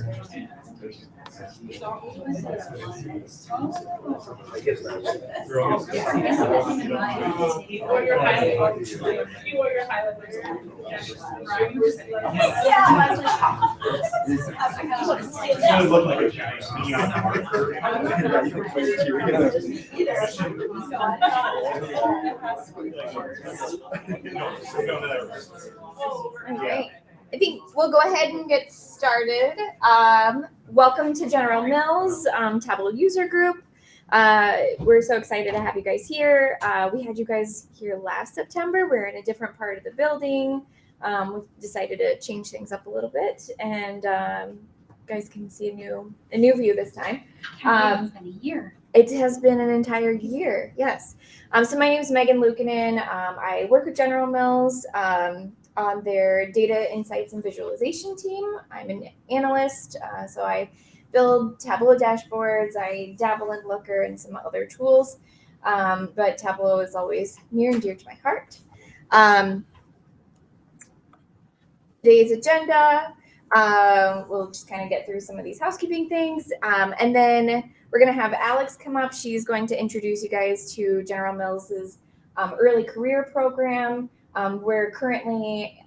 Alright, I think we'll go ahead and get started. Welcome to General Mills Tableau User Group. We're so excited to have you guys here. We had you guys here last September. We're in a different part of the building. We decided to change things up a little bit, and you guys can see a new view this time. It's been a year. It has been an entire year, yes. So my name is Megan Lukanen. I work with General Mills on their data insights and visualization team. I'm an analyst, so I build Tableau dashboards. I dabble in Looker and some other tools, but Tableau is always near and dear to my heart. Today's agenda, we'll just kind of get through some of these housekeeping things, and then we're going to have Alex come up. She's going to introduce you guys to General Mills's early career program. We're currently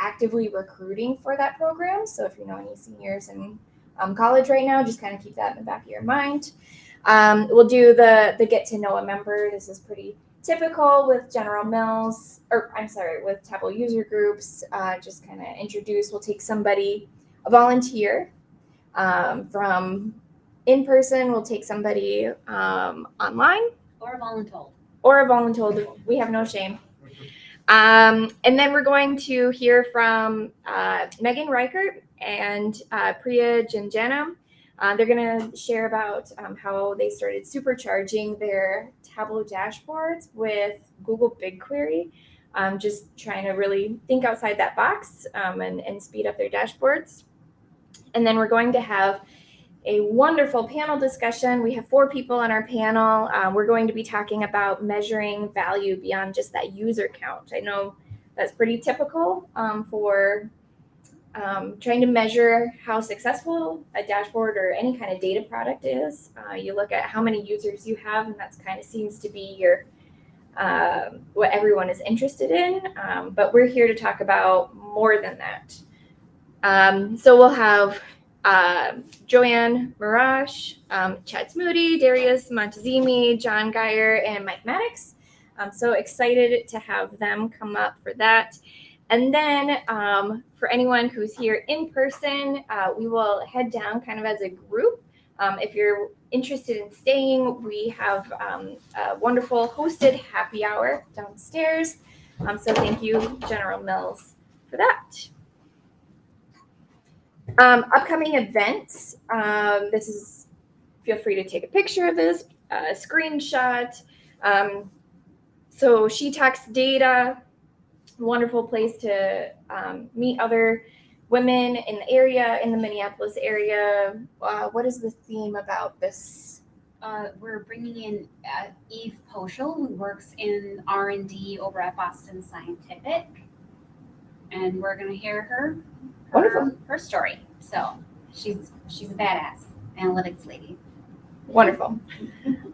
actively recruiting for that program. So if you know any seniors in college right now, just kind of keep that in the back of your mind. We'll do the get to know a member. This is pretty typical with General Mills, with Tableau user groups. Just kind of introduce. We'll take somebody, a volunteer from in person. We'll take somebody online. Or a voluntold. Or a voluntold. We have no shame. And then we're going to hear from Megan Reichert and Priya Janjanam. They're going to share about how they started supercharging their Tableau dashboards with Google BigQuery, just trying to really think outside that box and speed up their dashboards. And then we're going to have a wonderful panel discussion. We have 4 people on our panel. We're going to be talking about measuring value beyond just that user count. I know that's pretty typical for trying to measure how successful a dashboard or any kind of data product is. You look at how many users you have, and that's kind of seems to be your what everyone is interested in. But we're here to talk about more than that. So we'll have Joanne Marash, Chad Smoody, Darius Montezimi, John Geyer, and Mike Maddox. I'm so excited to have them come up for that. And then for anyone who's here in person, we will head down kind of as a group. If you're interested in staying, we have a wonderful hosted happy hour downstairs. So thank you, General Mills, for that. Upcoming events. This is, feel free to take a picture of this, screenshot. So She Talks Data, wonderful place to meet other women in the area, in the Minneapolis area. What is the theme about this? We're bringing in Eve Poschel, who works in R&D over at Boston Scientific, and we're going to hear her story. So she's a badass analytics lady. Wonderful.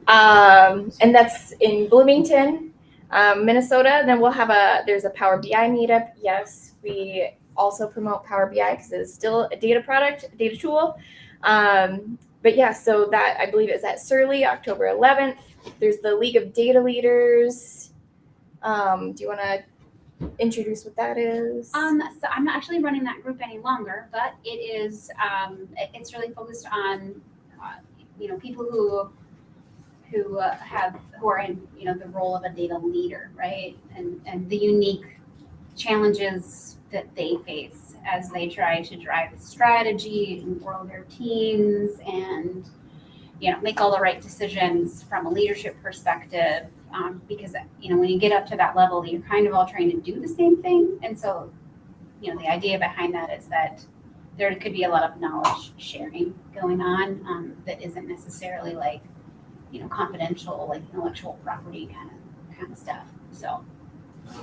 And that's in Bloomington, Minnesota. Then we'll have there's a Power BI meetup. Yes, we also promote Power BI because it's still a data product, a data tool. But yeah, so that I believe is at Surly, October 11th. There's the League of Data Leaders. Do you want to introduce what that is? So I'm not actually running that group any longer, but it is it's really focused on people who are in the role of a data leader, right? And the unique challenges that they face as they try to drive strategy and grow their teams and make all the right decisions from a leadership perspective. Because when you get up to that level, you're kind of all trying to do the same thing. And so, the idea behind that is that there could be a lot of knowledge sharing going on that isn't necessarily like, confidential, like intellectual property kind of stuff. So,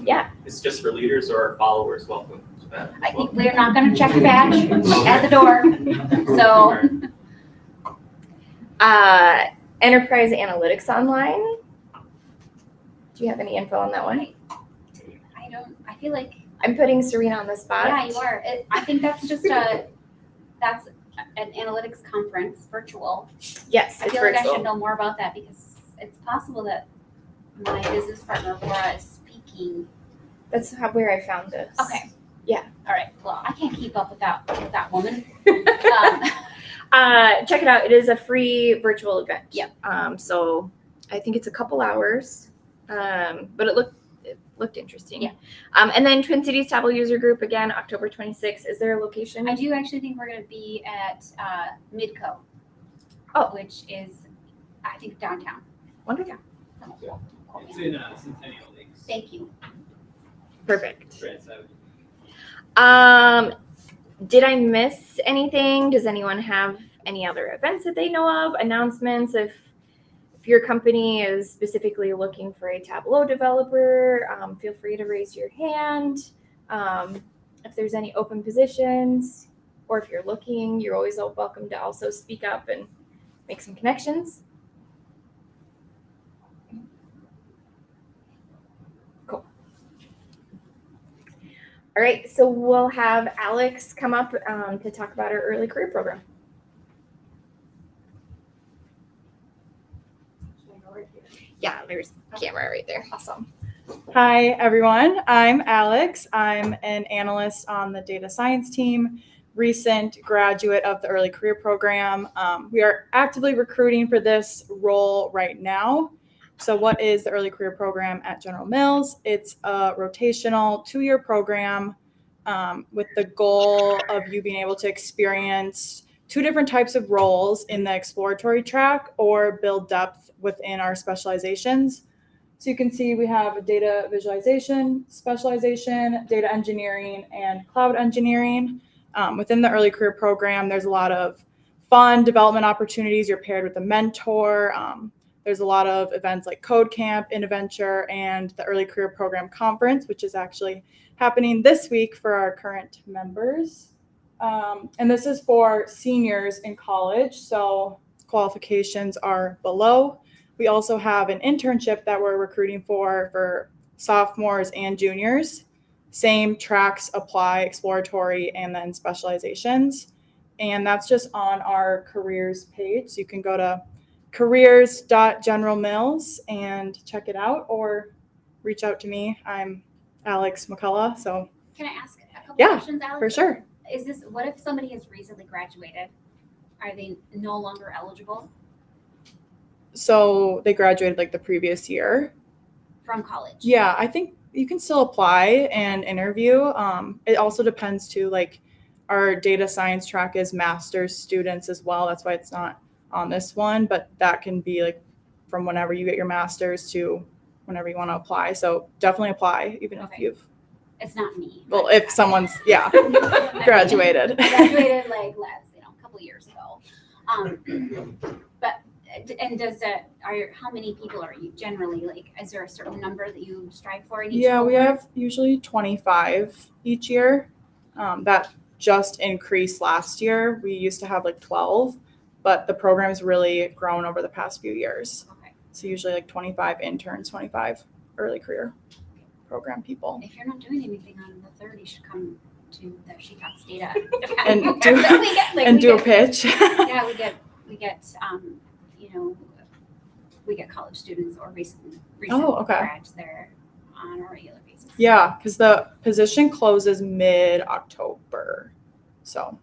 yeah. It's just for leaders or followers welcome? We're not going to check your badge at the door. So, Enterprise Analytics Online. Do you have any info on that one? I feel like. I'm putting Serena on the spot. Yeah, you are. I think that's just that's an analytics conference, virtual. Yes, I it's feel like I virtual. should know more about that because it's possible that my business partner Laura is speaking. That's where I found this. Okay. Yeah. All right. Well, I can't keep up with that woman. Check it out. It is a free virtual event. Yep. So I think it's a couple hours, but it looked interesting. Yeah. And then Twin Cities Tableau User Group again, October 26th. Is there a location? I do actually think we're going to be at Midco. Oh. Which is, I think, downtown. Wonderful. It's in Centennial Lakes. Thank you. Perfect. Right, so Did I miss anything? Does anyone have any other events that they know of? Announcements? If your company is specifically looking for a Tableau developer, feel free to raise your hand. If there's any open positions, or if you're looking, you're always welcome to also speak up and make some connections. Cool. All right, so we'll have Alex come up to talk about our early career program. Yeah, there's a camera right there. Awesome. Hi, everyone. I'm Alex. I'm an analyst on the data science team, recent graduate of the early career program. We are actively recruiting for this role right now. So what is the early career program at General Mills? It's a rotational 2-year program with the goal of you being able to experience 2 different types of roles in the exploratory track or build depth within our specializations. So you can see we have a data visualization, specialization, data engineering, and cloud engineering. Within the early career program, there's a lot of fun development opportunities. You're paired with a mentor. There's a lot of events like Code Camp, Innoventure, and the early career program conference, which is actually happening this week for our current members. And this is for seniors in college, so qualifications are below. We also have an internship that we're recruiting for sophomores and juniors. Same tracks apply, exploratory and then specializations. And that's just on our careers page. So you can go to careers.generalmills and check it out or reach out to me. I'm Alex McCullough. So Can I ask a couple Yeah, questions, Alex? for sure. What if somebody has recently graduated? Are they no longer eligible So they graduated like the previous year. from college? Yeah, I think you can still apply and interview. It also depends too, like our data science track is master's students as well. That's why it's not on this one, but that can be like from whenever you get your master's to whenever you want to apply. So definitely apply, even Okay. if you've, It's not me. well, if someone's, yeah, graduated. I graduated like a couple years ago. But does that how many people are you generally like? Is there a certain number that you strive for in each? Yeah, we cohort? have usually 25 each year. That just increased last year. We used to have like 12, but the program's really grown over the past few years. Okay. So usually like 25 interns, 25 early career program people. If you're not doing anything on the 3rd, you should come to the She Talks Data And do- we get, Do a pitch. Yeah, we get we get college students or recent okay. grads there on a regular basis. Yeah, because the position closes mid-October. So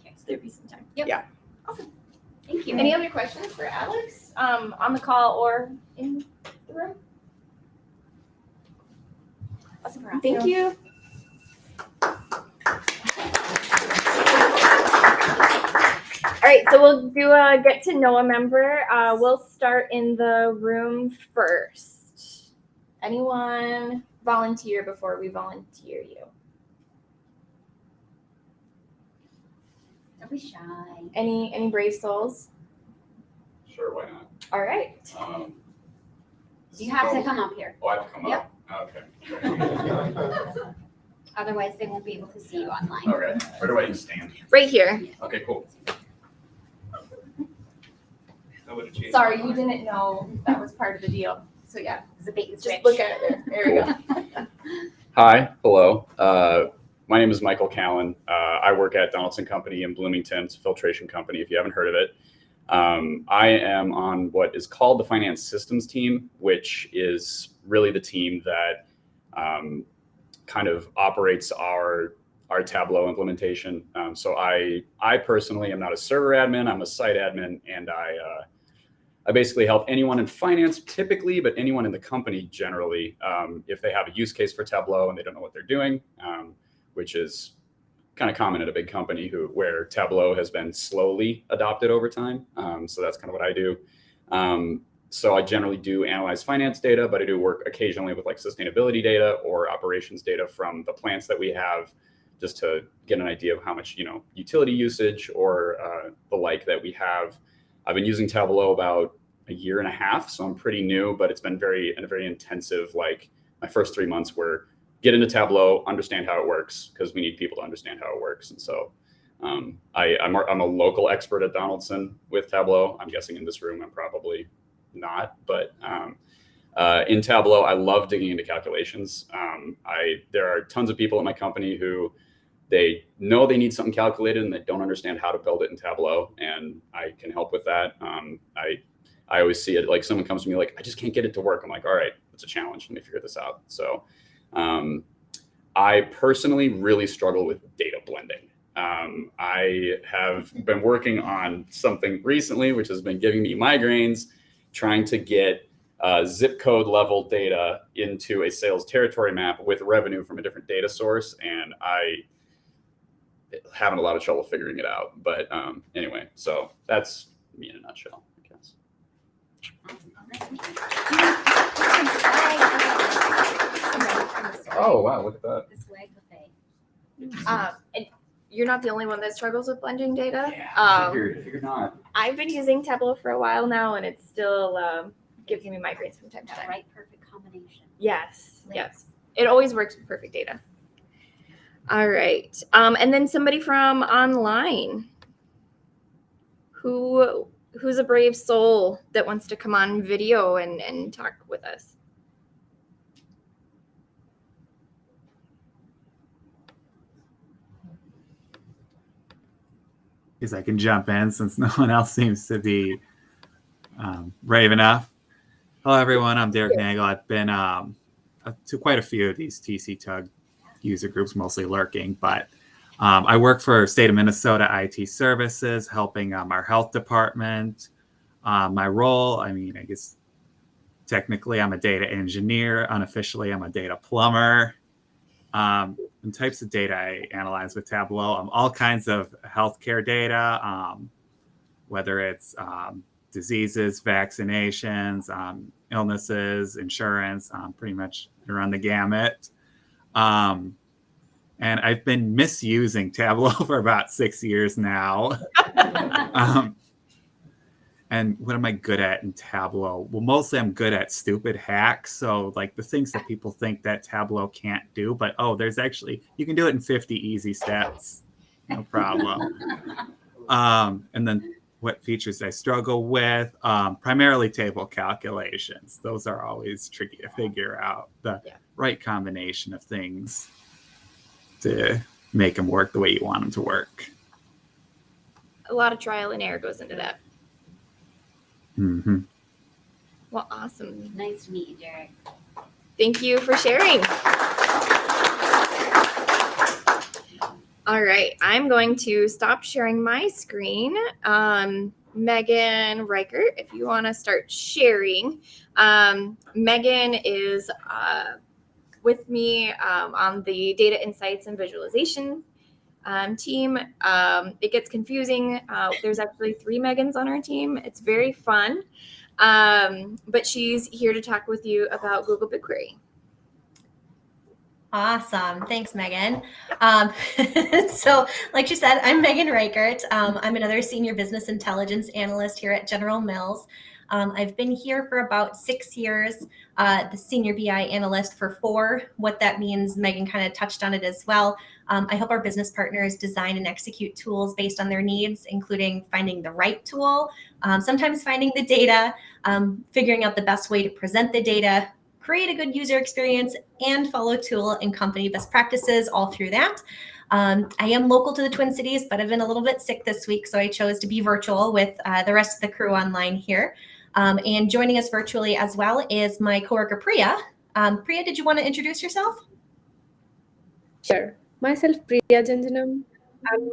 Okay, so There'd be some time. Yep. Yeah. Awesome. Thank you. Any other questions for Alex on the call or in the room? Awesome. Thank you. All right, so we'll do a get to know a member. We'll start in the room first. Anyone volunteer before we volunteer you? Don't be shy. Any brave souls? Sure, why not? All right. You have to come up here. Oh, I have to come Yep. up? Okay. Otherwise, they won't be able to see you online. Okay, where do I stand? Right here. Okay, cool. That would've changed Sorry, my you mind. didn't know that was part of the deal. So yeah, It's a bait and just switch. look at it there. There we go. Hi, hello. My name is Michael Callan. I work at Donaldson Company in Bloomington. It's a filtration company, if you haven't heard of it. I am on what is called the finance systems team, which is really the team that kind of operates our Tableau implementation. So I personally am not a server admin. I'm a site admin, and I basically help anyone in finance typically, but anyone in the company generally, if they have a use case for Tableau and they don't know what they're doing, which is kind of common at a big company where Tableau has been slowly adopted over time. So that's kind of what I do. So I generally do analyze finance data, but I do work occasionally with like sustainability data or operations data from the plants that we have, just to get an idea of how much, utility usage or the like that we have. I've been using Tableau about a year and a half, so I'm pretty new, but it's been very intensive. Like my first 3 months were get into Tableau, understand how it works, because we need people to understand how it works. And so I'm a local expert at Donaldson with Tableau. I'm guessing in this room I'm probably not, but in Tableau, I love digging into calculations. There are tons of people at my company who they know they need something calculated and they don't understand how to build it in Tableau, and I can help with that. I always see it like someone comes to me like, I just can't get it to work. I'm like, all right, it's a challenge. Let me figure this out. So I personally really struggle with data blending. I have been working on something recently, which has been giving me migraines, trying to get zip code level data into a sales territory map with revenue from a different data source. And I having a lot of trouble figuring it out. But anyway, so that's me in a nutshell, I guess. Oh, wow, look at that. The swag buffet. And you're not the only one that struggles with blending data. I figured not. I've been using Tableau for a while now, and it still gives me migraines from time to That time. right perfect combination. Yes, Right. yes. It always works with perfect data. All right. And then somebody from online. Who's a brave soul that wants to come on video and talk with us? Because I can jump in since no one else seems to be brave enough. Hello, everyone. I'm Derek Nagel. I've been to quite a few of these TC Tug user groups, mostly lurking, but I work for State of Minnesota IT Services, helping our health department. My role, I guess technically I'm a data engineer. Unofficially, I'm a data plumber. And types of data I analyze with Tableau, all kinds of healthcare data, whether it's diseases, vaccinations, illnesses, insurance, pretty much around the gamut. And I've been misusing Tableau for about 6 years now. And what am I good at in Tableau? Well, mostly I'm good at stupid hacks. So like the things that people think that Tableau can't do, but there's actually, you can do it in 50 easy steps. No problem. And then what features I struggle with, primarily table calculations. Those are always tricky to figure out the right combination of things to make them work the way you want them to work. A lot of trial and error goes into that. Mm-hmm. Well, awesome. Nice to meet you, Derek. Thank you for sharing. All right, I'm going to stop sharing my screen. Megan Reichert, if you want to start sharing. Megan is with me on the data insights and visualization team. It gets confusing. There's actually 3 Megans on our team. It's very fun. But she's here to talk with you about Google BigQuery. Awesome. Thanks, Megan. So like she said, I'm Megan Reichert. I'm another senior business intelligence analyst here at General Mills. I've been here for about 6 years, the senior BI analyst for 4. What that means, Megan kind of touched on it as well. I help our business partners design and execute tools based on their needs, including finding the right tool, sometimes finding the data, figuring out the best way to present the data, create a good user experience, and follow tool and company best practices all through that. I am local to the Twin Cities, but I've been a little bit sick this week, so I chose to be virtual with the rest of the crew online here. And joining us virtually as well is my coworker Priya. Priya, did you want to introduce yourself? Sure. Myself, Priya Janjanam. I'm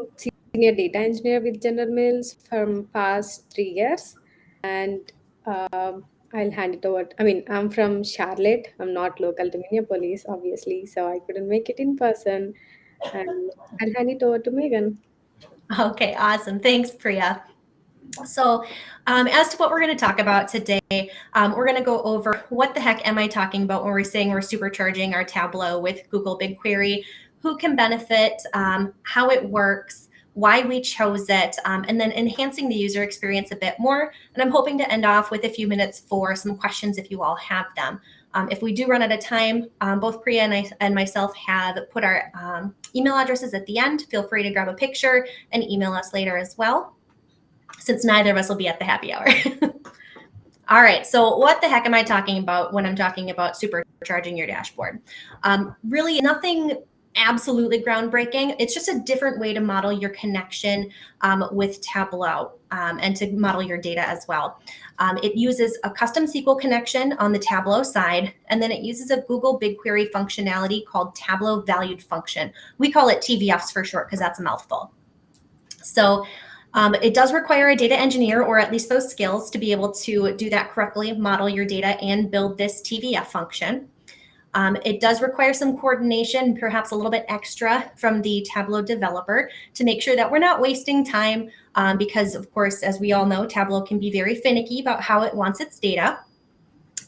senior data engineer with General Mills from past 3 years, and I'll hand it over. I'm from Charlotte. I'm not local to Minneapolis, obviously, so I couldn't make it in person. And I'll hand it over to Megan. Okay, awesome. Thanks, Priya. So as to what we're going to talk about today, we're going to go over what the heck am I talking about when we're saying we're supercharging our Tableau with Google BigQuery, who can benefit, how it works, why we chose it, and then enhancing the user experience a bit more. And I'm hoping to end off with a few minutes for some questions if you all have them. If we do run out of time, both Priya and myself have put our email addresses at the end. Feel free to grab a picture and email us later as well, since neither of us will be at the happy hour. All right, so what the heck am I talking about when I'm talking about supercharging your dashboard? Really nothing absolutely groundbreaking. It's just a different way to model your connection with Tableau and to model your data as well. It uses a custom SQL connection on the Tableau side, and then it uses a Google BigQuery functionality called Tableau Valued Function. We call it TVFs for short because that's a mouthful. So it does require a data engineer, or at least those skills, to be able to do that correctly, model your data, and build this TVF function. It does require some coordination, perhaps a little bit extra from the Tableau developer to make sure that we're not wasting time because, of course, as we all know, Tableau can be very finicky about how it wants its data.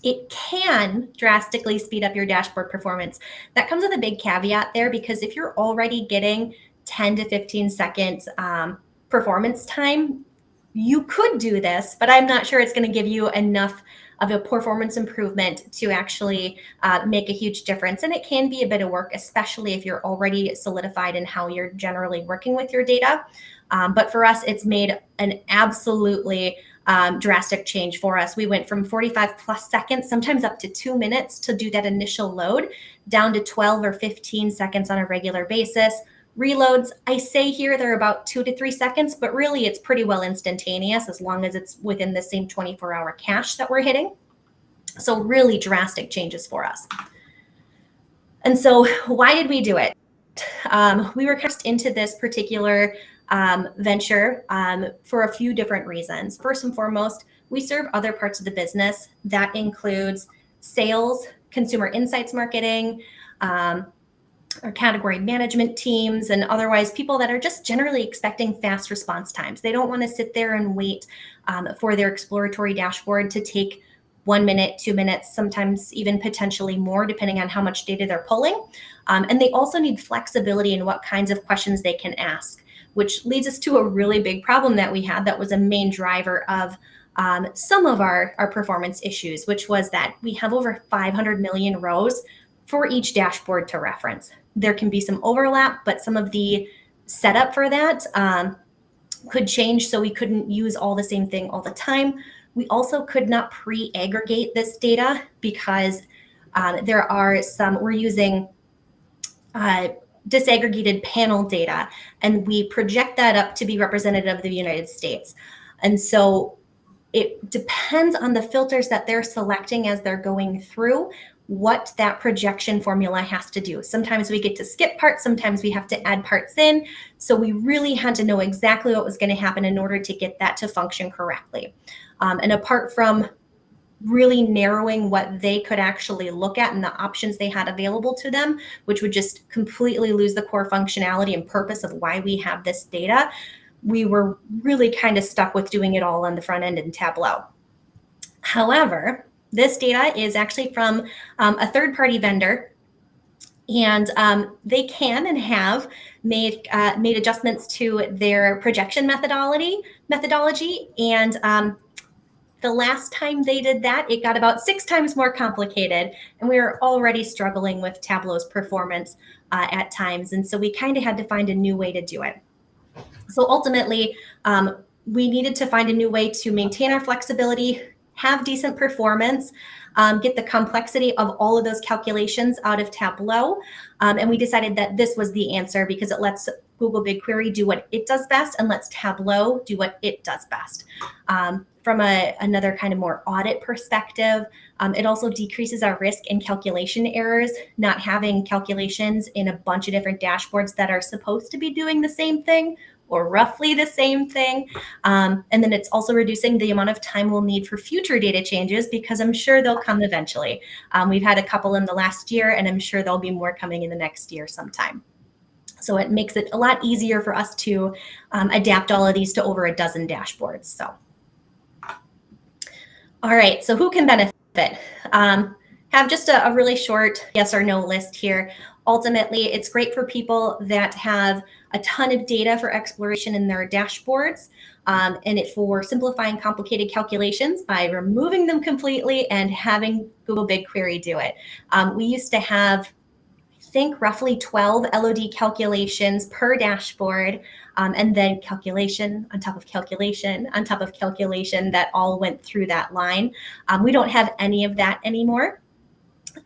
It can drastically speed up your dashboard performance. That comes with a big caveat there, because if you're already getting 10 to 15 seconds performance time, you could do this, but I'm not sure it's going to give you enough of a performance improvement to actually make a huge difference. And it can be a bit of work, especially if you're already solidified in how you're generally working with your data. But for us, it's made an absolutely drastic change for us. We went from 45 plus seconds, sometimes up to 2 minutes to do that initial load, down to 12 or 15 seconds on a regular basis. Reloads, I say here they're about 2 to 3 seconds, but really it's pretty well instantaneous as long as it's within the same 24-hour cache that we're hitting. So really drastic changes for us. And so why did we do it? We were cast into this particular venture for a few different reasons. First and foremost, we serve other parts of the business. That includes sales, consumer insights marketing, our category management teams, and otherwise people that are just generally expecting fast response times. They don't want to sit there and wait for their exploratory dashboard to take 1 minute, 2 minutes, sometimes even potentially more, depending on how much data they're pulling. And they also need flexibility in what kinds of questions they can ask, which leads us to a really big problem that we had that was a main driver of some of our performance issues, which was that we have over 500 million rows for each dashboard to reference. There can be some overlap, but some of the setup for that could change, so we couldn't use all the same thing all the time. We also could not pre-aggregate this data because we're using disaggregated panel data, and we project that up to be representative of the United States. And so it depends on the filters that they're selecting as they're going through what that projection formula has to do. Sometimes we get to skip parts, sometimes we have to add parts in. So we really had to know exactly what was going to happen in order to get that to function correctly. And apart from really narrowing what they could actually look at and the options they had available to them, which would just completely lose the core functionality and purpose of why we have this data, we were really kind of stuck with doing it all on the front end in Tableau. However, this data is actually from a third-party vendor, and they can and have made adjustments to their projection methodology, and The last time they did that, it got about 6 times more complicated, and we were already struggling with Tableau's performance at times. And so we kind of had to find a new way to do it. So ultimately, we needed to find a new way to maintain our flexibility, have decent performance, get the complexity of all of those calculations out of Tableau. And we decided that this was the answer because it lets Google BigQuery do what it does best and lets Tableau do what it does best. From another kind of more audit perspective, it also decreases our risk in calculation errors, not having calculations in a bunch of different dashboards that are supposed to be doing the same thing or roughly the same thing. And then it's also reducing the amount of time we'll need for future data changes because I'm sure they'll come eventually. We've had a couple in the last year, and I'm sure there'll be more coming in the next year sometime. So it makes it a lot easier for us to adapt all of these to over a dozen dashboards. So, all right, so who can benefit? Have just a really short yes or no list here. Ultimately, it's great for people that have a ton of data for exploration in their dashboards, and it for simplifying complicated calculations by removing them completely and having Google BigQuery do it. We used to have, I think, roughly 12 LOD calculations per dashboard, and then calculation on top of calculation on top of calculation that all went through that line. We don't have any of that anymore.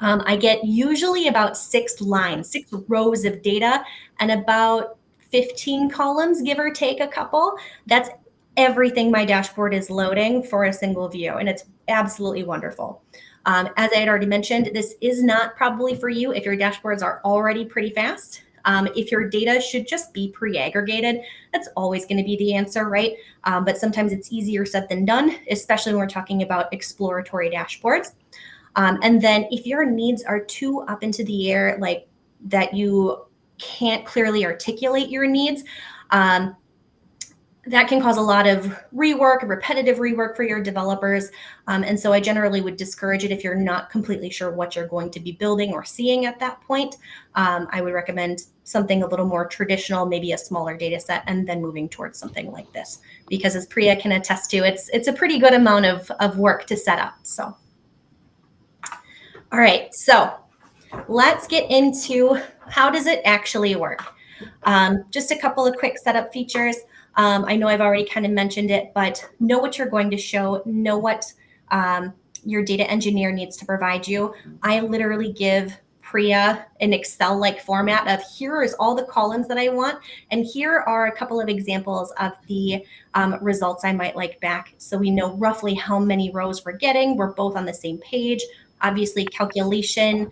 I get usually about 6 lines, 6 rows of data, and about 15 columns, give or take a couple. That's everything my dashboard is loading for a single view, and it's absolutely wonderful. As I had already mentioned, this is not probably for you if your dashboards are already pretty fast. If your data should just be pre-aggregated, that's always going to be the answer, right? But sometimes it's easier said than done, especially when we're talking about exploratory dashboards. And then if your needs are too up into the air, like that you can't clearly articulate your needs, that can cause a lot of repetitive rework for your developers. And so I generally would discourage it if you're not completely sure what you're going to be building or seeing at that point. I would recommend something a little more traditional, maybe a smaller data set, and then moving towards something like this. Because as Priya can attest to, it's a pretty good amount of work to set up. So. All right, so let's get into how does it actually work. Just a couple of quick setup features. I know I've already kind of mentioned it, but know what you're going to show, know what your data engineer needs to provide you. I literally give Priya an Excel-like format of here is all the columns that I want, and here are a couple of examples of the results I might like back. So we know roughly how many rows we're getting. We're both on the same page. Obviously, calculation,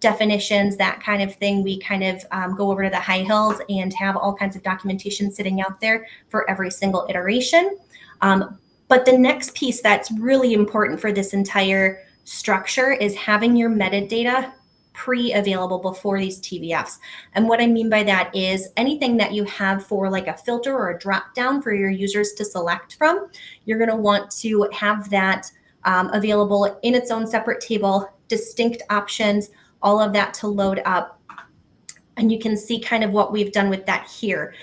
definitions, that kind of thing. We kind of go over to the high hills and have all kinds of documentation sitting out there for every single iteration. But the next piece that's really important for this entire structure is having your metadata pre-available before these TVFs. And what I mean by that is anything that you have for like a filter or a drop down for your users to select from, you're going to want to have that available in its own separate table, distinct options, all of that to load up. And you can see kind of what we've done with that here.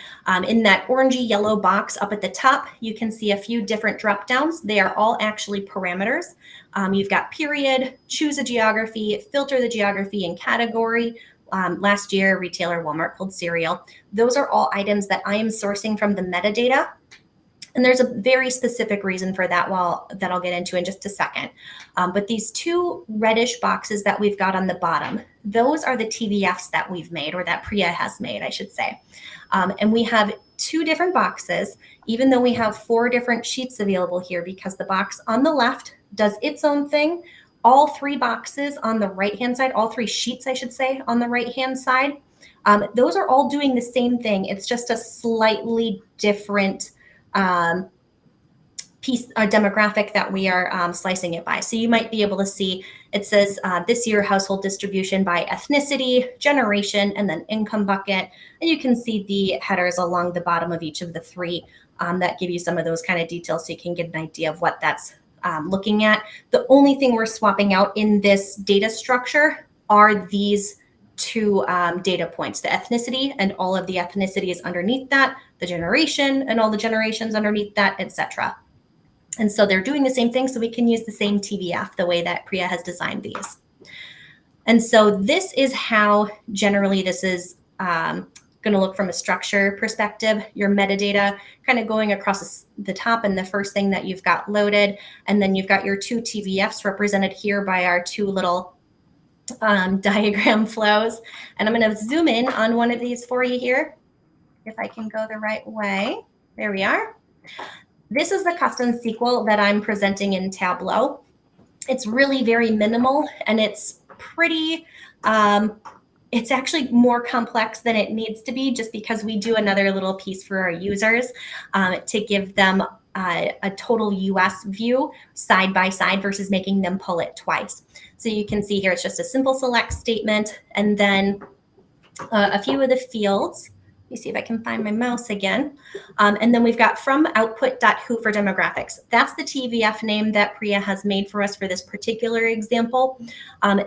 In that orangey yellow box up at the top, you can see a few different drop downs. They are all actually parameters. You've got period, choose a geography, filter the geography and category. Last year, retailer Walmart called cereal. Those are all items that I am sourcing from the metadata. And there's a very specific reason for that that I'll get into in just a second. But these 2 reddish boxes that we've got on the bottom, those are the TVFs that we've made, or that Priya has made, I should say. And we have 2 different boxes, even though we have 4 different sheets available here, because the box on the left does its own thing. All 3 boxes on the right-hand side, all 3 sheets, I should say, on the right-hand side, those are all doing the same thing. It's just a slightly different piece, a demographic that we are slicing it by. So you might be able to see it says this year household distribution by ethnicity, generation, and then income bucket. And you can see the headers along the bottom of each of the 3 that give you some of those kind of details so you can get an idea of what that's looking at. The only thing we're swapping out in this data structure are these 2 data points, the ethnicity and all of the ethnicities underneath that, the generation and all the generations underneath that, etc. And so they're doing the same thing, so we can use the same TVF the way that Priya has designed these. And so this is how generally this is going to look from a structure perspective. Your metadata kind of going across the top, and the first thing that you've got loaded, and then you've got your two TVFs represented here by our two little diagram flows. And I'm going to zoom in on one of these for you here, if I can go the right way. There we are. This is the custom SQL that I'm presenting in Tableau. It's really very minimal, and it's pretty, it's actually more complex than it needs to be, just because we do another little piece for our users to give them a total US view side by side versus making them pull it twice. So you can see here, it's just a simple select statement, and then a few of the fields. Let me see if I can find my mouse again. And then we've got from output.who for demographics. That's the TVF name that Priya has made for us for this particular example.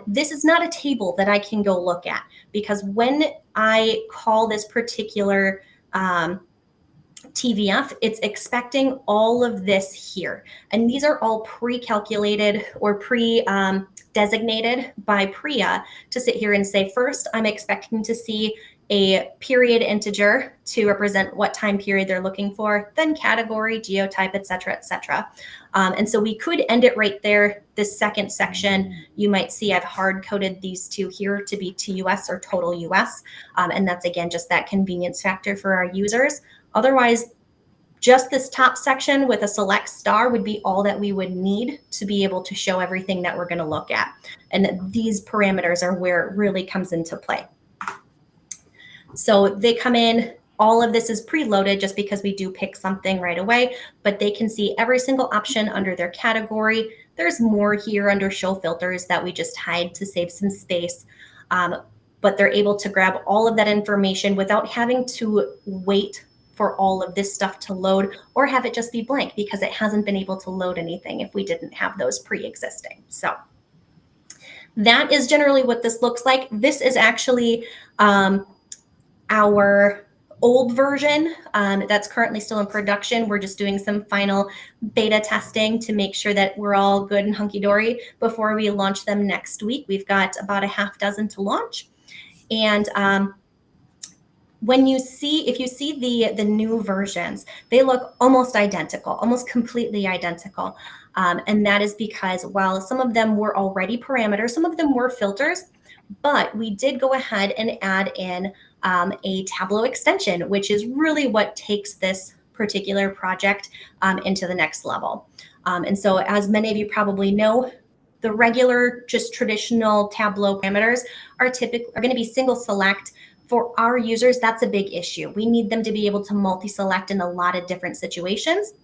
This is not a table that I can go look at, because when I call this particular TVF, it's expecting all of this here. And these are all pre-calculated or pre-designated by Priya to sit here and say, first, I'm expecting to see a period integer to represent what time period they're looking for, then category, geotype, et cetera, et cetera. And so we could end it right there. This second section, you might see I've hard coded these two here to be TUS or total US. And that's, again, just that convenience factor for our users. Otherwise, just this top section with a select star would be all that we would need to be able to show everything that we're going to look at. And these parameters are where it really comes into play. So they come in, all of this is preloaded just because we do pick something right away, but they can see every single option under their category. There's more here under show filters that we just hide to save some space. But they're able to grab all of that information without having to wait for all of this stuff to load or have it just be blank, because it hasn't been able to load anything if we didn't have those pre-existing. So that is generally what this looks like. This is actually our old version that's currently still in production. We're just doing some final beta testing to make sure that we're all good and hunky-dory before we launch them next week. We've got about a half dozen to launch. And if you see the new versions, they look almost identical, almost completely identical. And that is because while some of them were already parameters, some of them were filters, but we did go ahead and add in a Tableau extension, which is really what takes this particular project into the next level. And so, as many of you probably know, the regular, just traditional Tableau parameters are going to be single select. For our users, that's a big issue. We need them to be able to multi-select in a lot of different situations.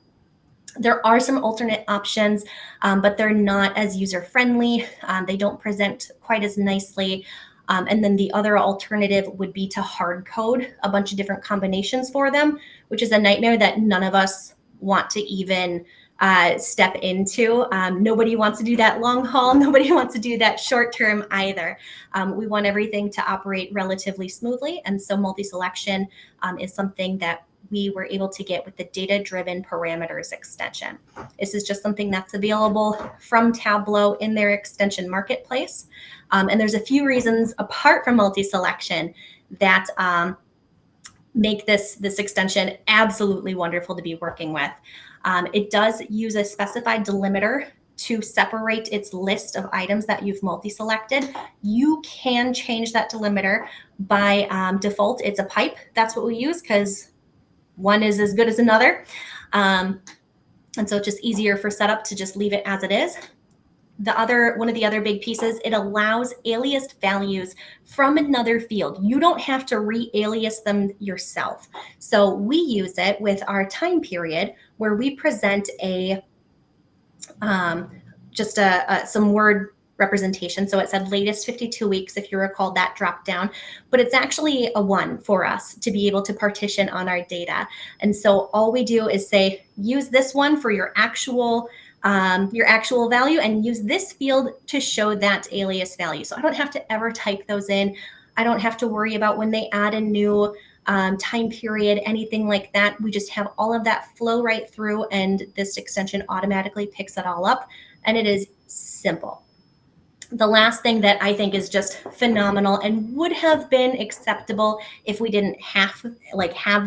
There are some alternate options, but they're not as user-friendly. They don't present quite as nicely. And then the other alternative would be to hard code a bunch of different combinations for them, which is a nightmare that none of us want to even step into. Nobody wants to do that long haul. Nobody wants to do that short term either. We want everything to operate relatively smoothly. And so multi-selection is something that we were able to get with the data-driven parameters extension. This is just something that's available from Tableau in their extension marketplace. And there's a few reasons apart from multi-selection that make this extension absolutely wonderful to be working with. It does use a specified delimiter to separate its list of items that you've multi-selected. You can change that delimiter by default. It's a pipe. That's what we use because one is as good as another. And so it's just easier for setup to just leave it as it is. One of the other big pieces, it allows aliased values from another field. You don't have to re-alias them yourself. So we use it with our time period where we present some word representation. So it said latest 52 weeks, if you recall that drop down, but it's actually a 1 for us to be able to partition on our data. And so all we do is say, use this one for your actual value and use this field to show that alias value. So I don't have to ever type those in. I don't have to worry about when they add a new time period, anything like that. We just have all of that flow right through, and this extension automatically picks it all up, and it is simple. The last thing that I think is just phenomenal and would have been acceptable if we didn't have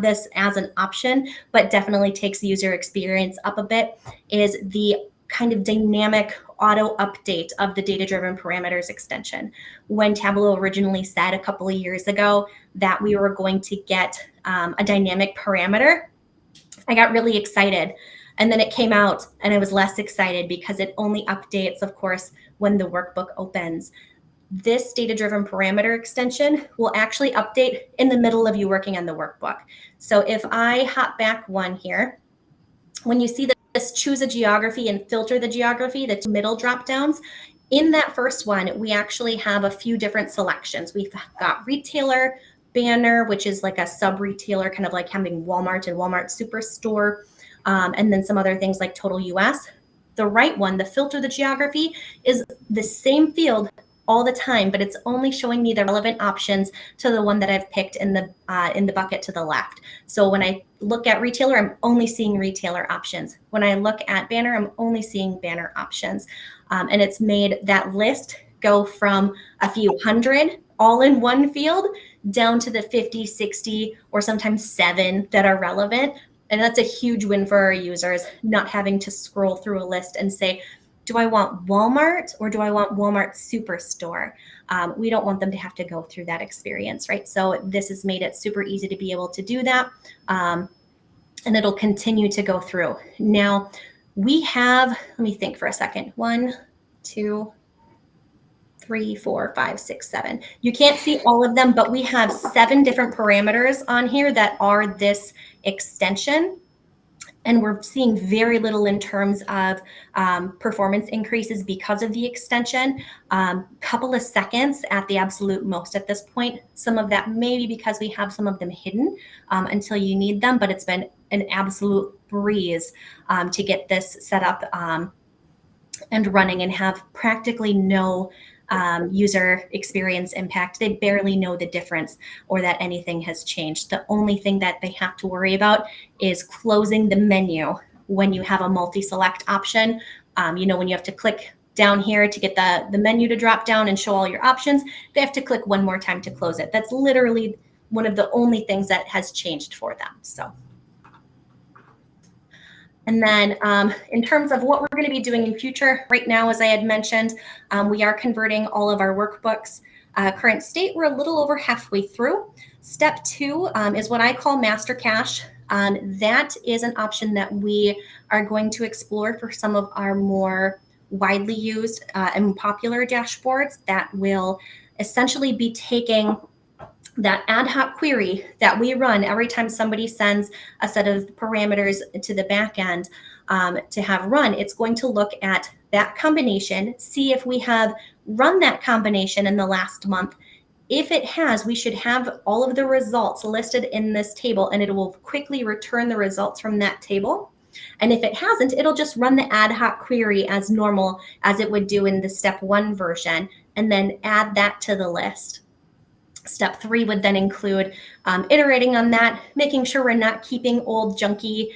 this as an option, but definitely takes the user experience up a bit, is the kind of dynamic auto update of the data-driven parameters extension. When Tableau originally said a couple of years ago that we were going to get a dynamic parameter, I got really excited. And then it came out and I was less excited because it only updates, of course, when the workbook opens. This data-driven parameter extension will actually update in the middle of you working on the workbook. So if I hop back one here, when you see this choose a geography and filter the geography, the two middle drop downs, in that first one, we actually have a few different selections. We've got retailer, banner, which is like a sub-retailer, kind of like having Walmart and Walmart Superstore, and then some other things like total US. The right one, the filter the geography, is the same field all the time, but it's only showing me the relevant options to the one that I've picked in the bucket to the left. So when I look at retailer, I'm only seeing retailer options. When I look at banner, I'm only seeing banner options. And it's made that list go from a few hundred all in one field down to the 50, 60, or sometimes 7 that are relevant. And that's a huge win for our users, not having to scroll through a list and say, do I want Walmart or do I want Walmart Superstore? We don't want them to have to go through that experience, right? So this has made it super easy to be able to do that. And it'll continue to go through. Now we have, let me think for a second. 1, 2, 3, 4, 5, 6, 7. You can't see all of them, but we have 7 different parameters on here that are this extension. And we're seeing very little in terms of performance increases because of the extension. Couple of seconds at the absolute most at this point. Some of that maybe because we have some of them hidden until you need them, but it's been an absolute breeze to get this set up and running and have practically no user experience impact. They barely know the difference or that anything has changed. The only thing that they have to worry about is closing the menu when you have a multi-select option. When you have to click down here to get the menu to drop down and show all your options, they have to click one more time to close it. That's literally one of the only things that has changed for them. So. And then in terms of what we're going to be doing in future, right now, as I had mentioned, we are converting all of our workbooks. Current state, we're a little over halfway through. Step 2 is what I call master cache. That is an option that we are going to explore for some of our more widely used and popular dashboards that will essentially be taking that ad hoc query that we run every time somebody sends a set of parameters to the back end to have run. It's going to look at that combination, see if we have run that combination in the last month. If it has, we should have all of the results listed in this table, and it will quickly return the results from that table. And if it hasn't, it'll just run the ad hoc query as normal as it would do in the step 1 version, and then add that to the list. Step 3 would then include iterating on that, making sure we're not keeping old junky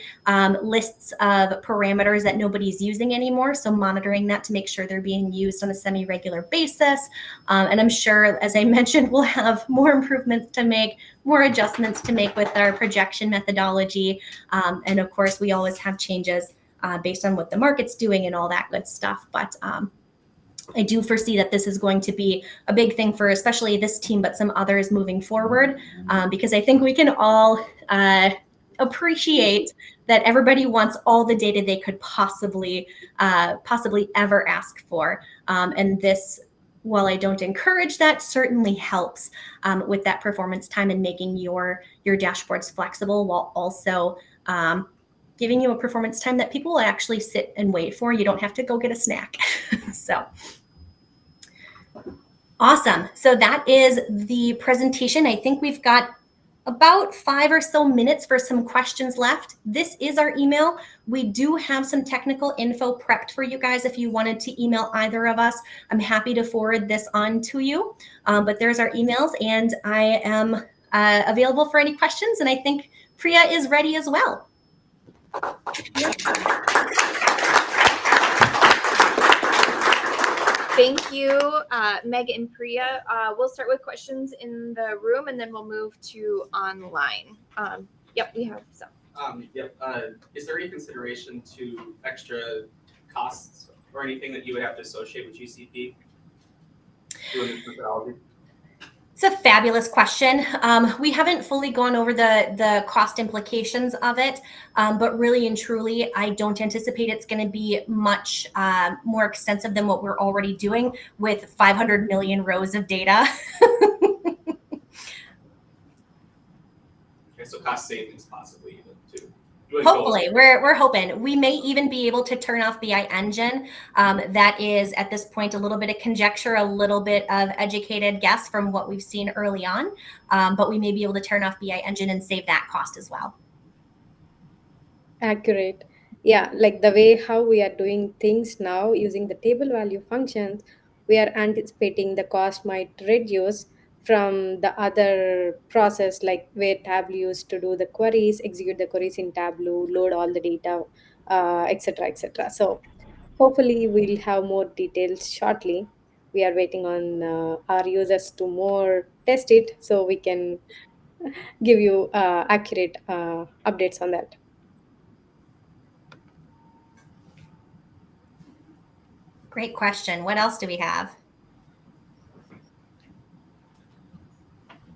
lists of parameters that nobody's using anymore. So monitoring that to make sure they're being used on a semi-regular basis. And I'm sure, as I mentioned, we'll have more improvements to make, more adjustments to make with our projection methodology. And of course, we always have changes based on what the market's doing and all that good stuff. But I do foresee that this is going to be a big thing for especially this team, but some others moving forward, because I think we can all appreciate that everybody wants all the data they could possibly ever ask for. And this, while I don't encourage that, certainly helps with that performance time and making your dashboards flexible while also giving you a performance time that people will actually sit and wait for. You don't have to go get a snack. So awesome. So that is the presentation. I think we've got about 5 or so minutes for some questions left. This is our email. We do have some technical info prepped for you guys if you wanted to email either of us. I'm happy to forward this on to you. But there's our emails, and I am available for any questions. And I think Priya is ready as well. Thank you, Meg and Priya. We'll start with questions in the room, and then we'll move to online. Yep, we have some. Is there any consideration to extra costs or anything that you would have to associate with GCP doing this methodology? It's a fabulous question. We haven't fully gone over the cost implications of it, but really and truly, I don't anticipate it's going to be much more extensive than what we're already doing with 500 million rows of data. Okay, so cost savings possibly even too. Hopefully, we're hoping. We may even be able to turn off BI engine. That is at this point a little bit of conjecture, a little bit of educated guess from what we've seen early on, but we may be able to turn off BI engine and save that cost as well. Accurate. Yeah, like the way how we are doing things now using the table value functions, we are anticipating the cost might reduce from the other process, like where Tableau used to do the queries, execute the queries in Tableau, load all the data, etc., etc. So hopefully we'll have more details shortly. We are waiting on our users to more test it so we can give you accurate updates on that. Great question. What else do we have?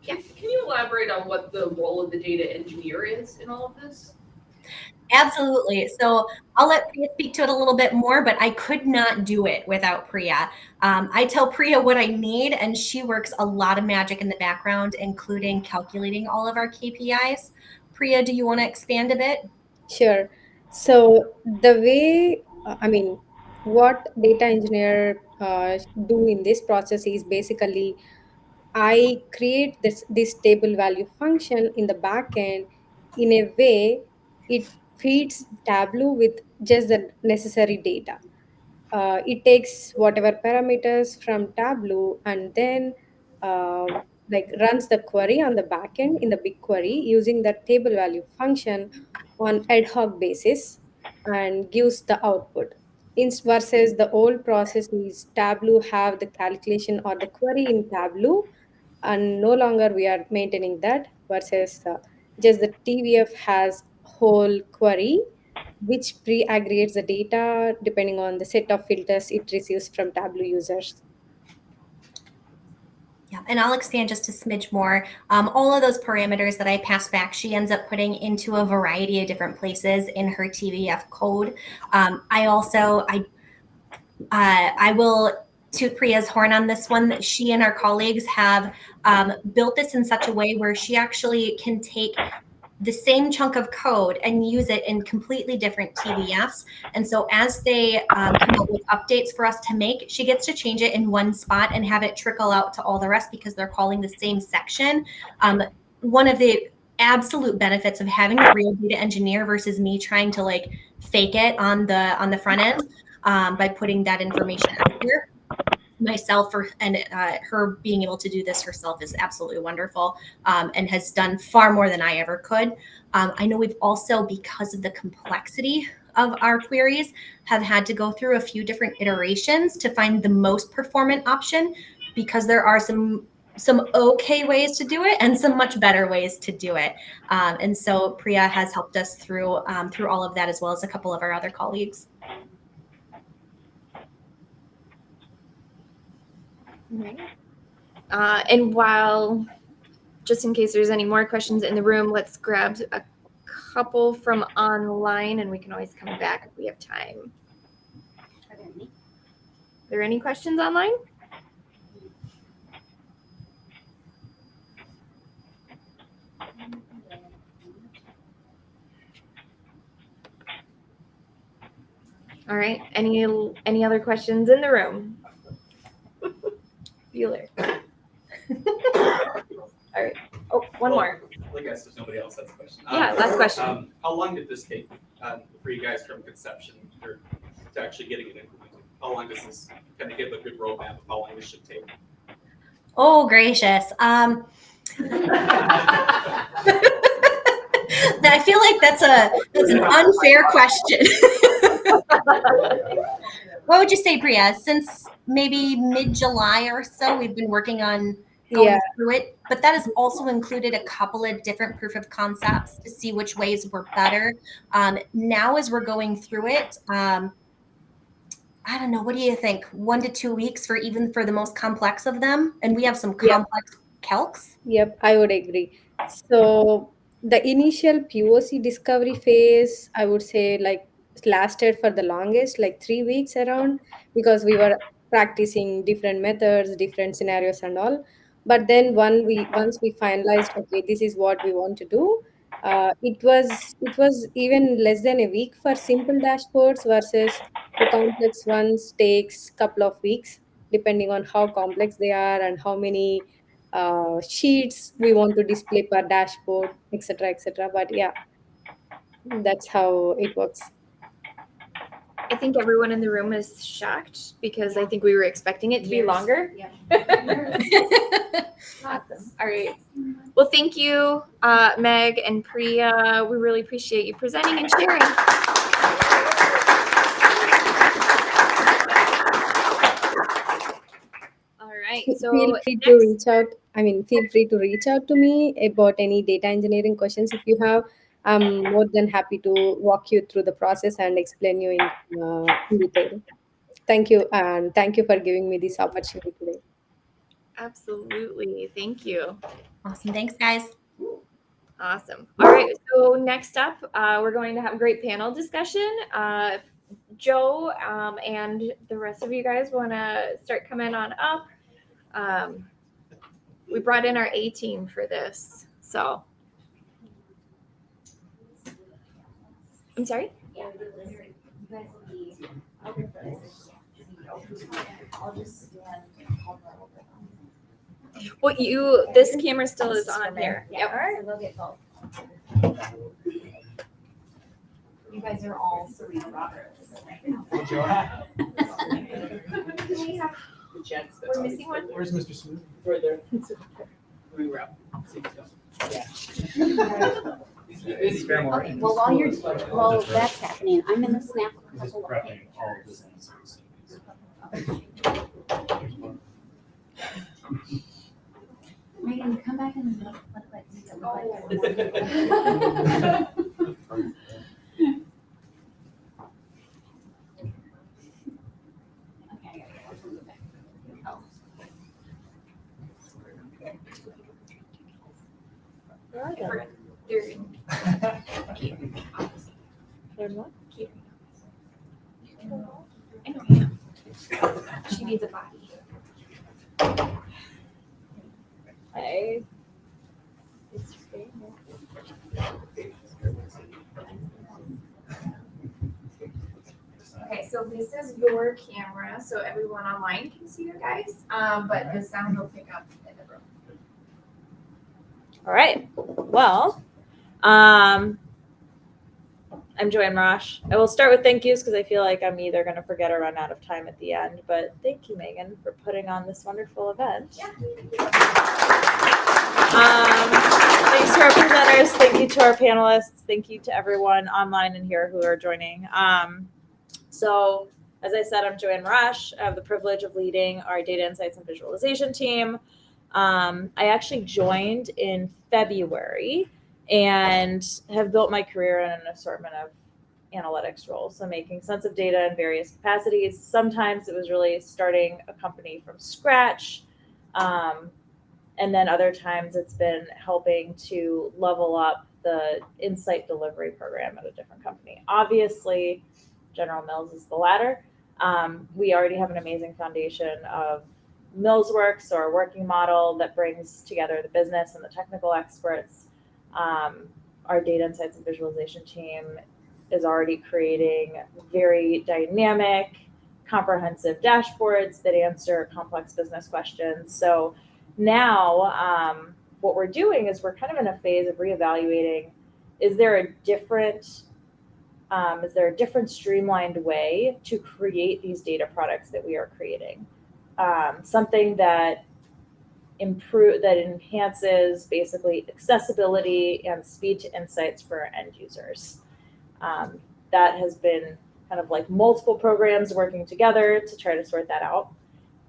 Can you elaborate on what the role of the data engineer is in all of this? Absolutely. So I'll let Priya speak to it a little bit more, but I could not do it without Priya. I tell Priya what I need, and she works a lot of magic in the background, including calculating all of our KPIs. Priya, do you want to expand a bit? Sure. So the way, what data engineer do in this process is basically I create this table value function in the backend in a way it feeds Tableau with just the necessary data. It takes whatever parameters from Tableau and then like runs the query on the backend in the BigQuery using the table value function on ad hoc basis and gives the output. Versus the old process is Tableau have the calculation or the query in Tableau, and no longer we are maintaining that. Versus just the TVF has whole query which pre-aggregates the data depending on the set of filters it receives from Tableau users. Yeah, and I'll expand just a smidge more. All of those parameters that I pass back, she ends up putting into a variety of different places in her TVF code. I will toot Priya's horn on this one. She and our colleagues have built this in such a way where she actually can take the same chunk of code and use it in completely different TVFs. And so as they come up with updates for us to make, she gets to change it in one spot and have it trickle out to all the rest because they're calling the same section. One of the absolute benefits of having a real data engineer versus me trying to like fake it on the front end by putting that information out here. Myself and her being able to do this herself is absolutely wonderful and has done far more than I ever could. I know we've also, because of the complexity of our queries, have had to go through a few different iterations to find the most performant option because there are some okay ways to do it and some much better ways to do it. And so Priya has helped us through all of that, as well as a couple of our other colleagues. Right. And while, just in case there's any more questions in the room, let's grab a couple from online and we can always come back if we have time. Are there any? Are there any questions online? All right. Any other questions in the room? Bueller. All right. Oh, one more. I guess if nobody else has a question. Yeah, last question. How long did this take for you guys from conception to actually getting it implemented? How long does this kind of give a good roadmap of how long this should take? Oh, gracious. I feel like that's an unfair question. What would you say, Priya? Since maybe mid-July or so, we've been working on going Yeah. through it, but that has also included a couple of different proof of concepts to see which ways were better. Now, as we're going through it, I don't know. What do you think? 1 to 2 weeks for the most complex of them, and we have some Yep. complex calcs. Yep, I would agree. So the initial POC discovery phase, I would say, like, lasted for the longest, like 3 weeks around, because we were practicing different methods, different scenarios, and all. But then once we finalized, okay, this is what we want to do. It was even less than a week for simple dashboards versus the complex ones takes couple of weeks, depending on how complex they are and how many sheets we want to display per dashboard, etc., etc. But yeah, that's how it works. I think everyone in the room is shocked because I think we were expecting it to be Years. longer. Yeah. Awesome. All right. Well, thank you, Meg and Priya. We really appreciate you presenting and sharing. All right. So Feel free to reach out. Feel free to reach out to me about any data engineering questions if you have. I'm more than happy to walk you through the process and explain you in detail. Thank you, and thank you for giving me this opportunity today. absolutely. Thank you. Awesome. Thanks, guys. Awesome. All right. So next up, we're going to have a great panel discussion. Joe and the rest of you guys want to start coming on up. We brought in our A team for this. So, I'm sorry? Well, this camera still is on here. Yep. They'll get both. You guys are all Serena Roberts. We're missing one. Where's Mr. Smooth? Right there. We wrap. Okay, well, while that's happening, I'm gonna snap a couple of pictures. Megan, come back and look like Okay, I gotta go from the back. Oh. I know him. She needs a body. Hey. Okay, so this is your camera, so everyone online can see you guys, but the sound will pick up in the room. All right. Well, I'm Joanne Rosh. I will start with thank yous because I feel like I'm either going to forget or run out of time at the end. But thank you, Megan, for putting on this wonderful event. Yeah. Thanks to our presenters. Thank you to our panelists. Thank you to everyone online and here who are joining. So, as I said, I'm Joanne Rosh. I have the privilege of leading our data insights and visualization team. I actually joined in February and have built my career in an assortment of analytics roles. So making sense of data in various capacities. Sometimes it was really starting a company from scratch. And then other times it's been helping to level up the insight delivery program at a different company. Obviously, General Mills is the latter. We already have an amazing foundation of MillsWorks, or a working model that brings together the business and the technical experts. Our data insights and visualization team is already creating very dynamic, comprehensive dashboards that answer complex business questions. So now what we're doing is we're kind of in a phase of reevaluating, is there a different streamlined way to create these data products that we are creating? Something that enhances basically accessibility and speed to insights for our end users. That has been kind of like multiple programs working together to try to sort that out.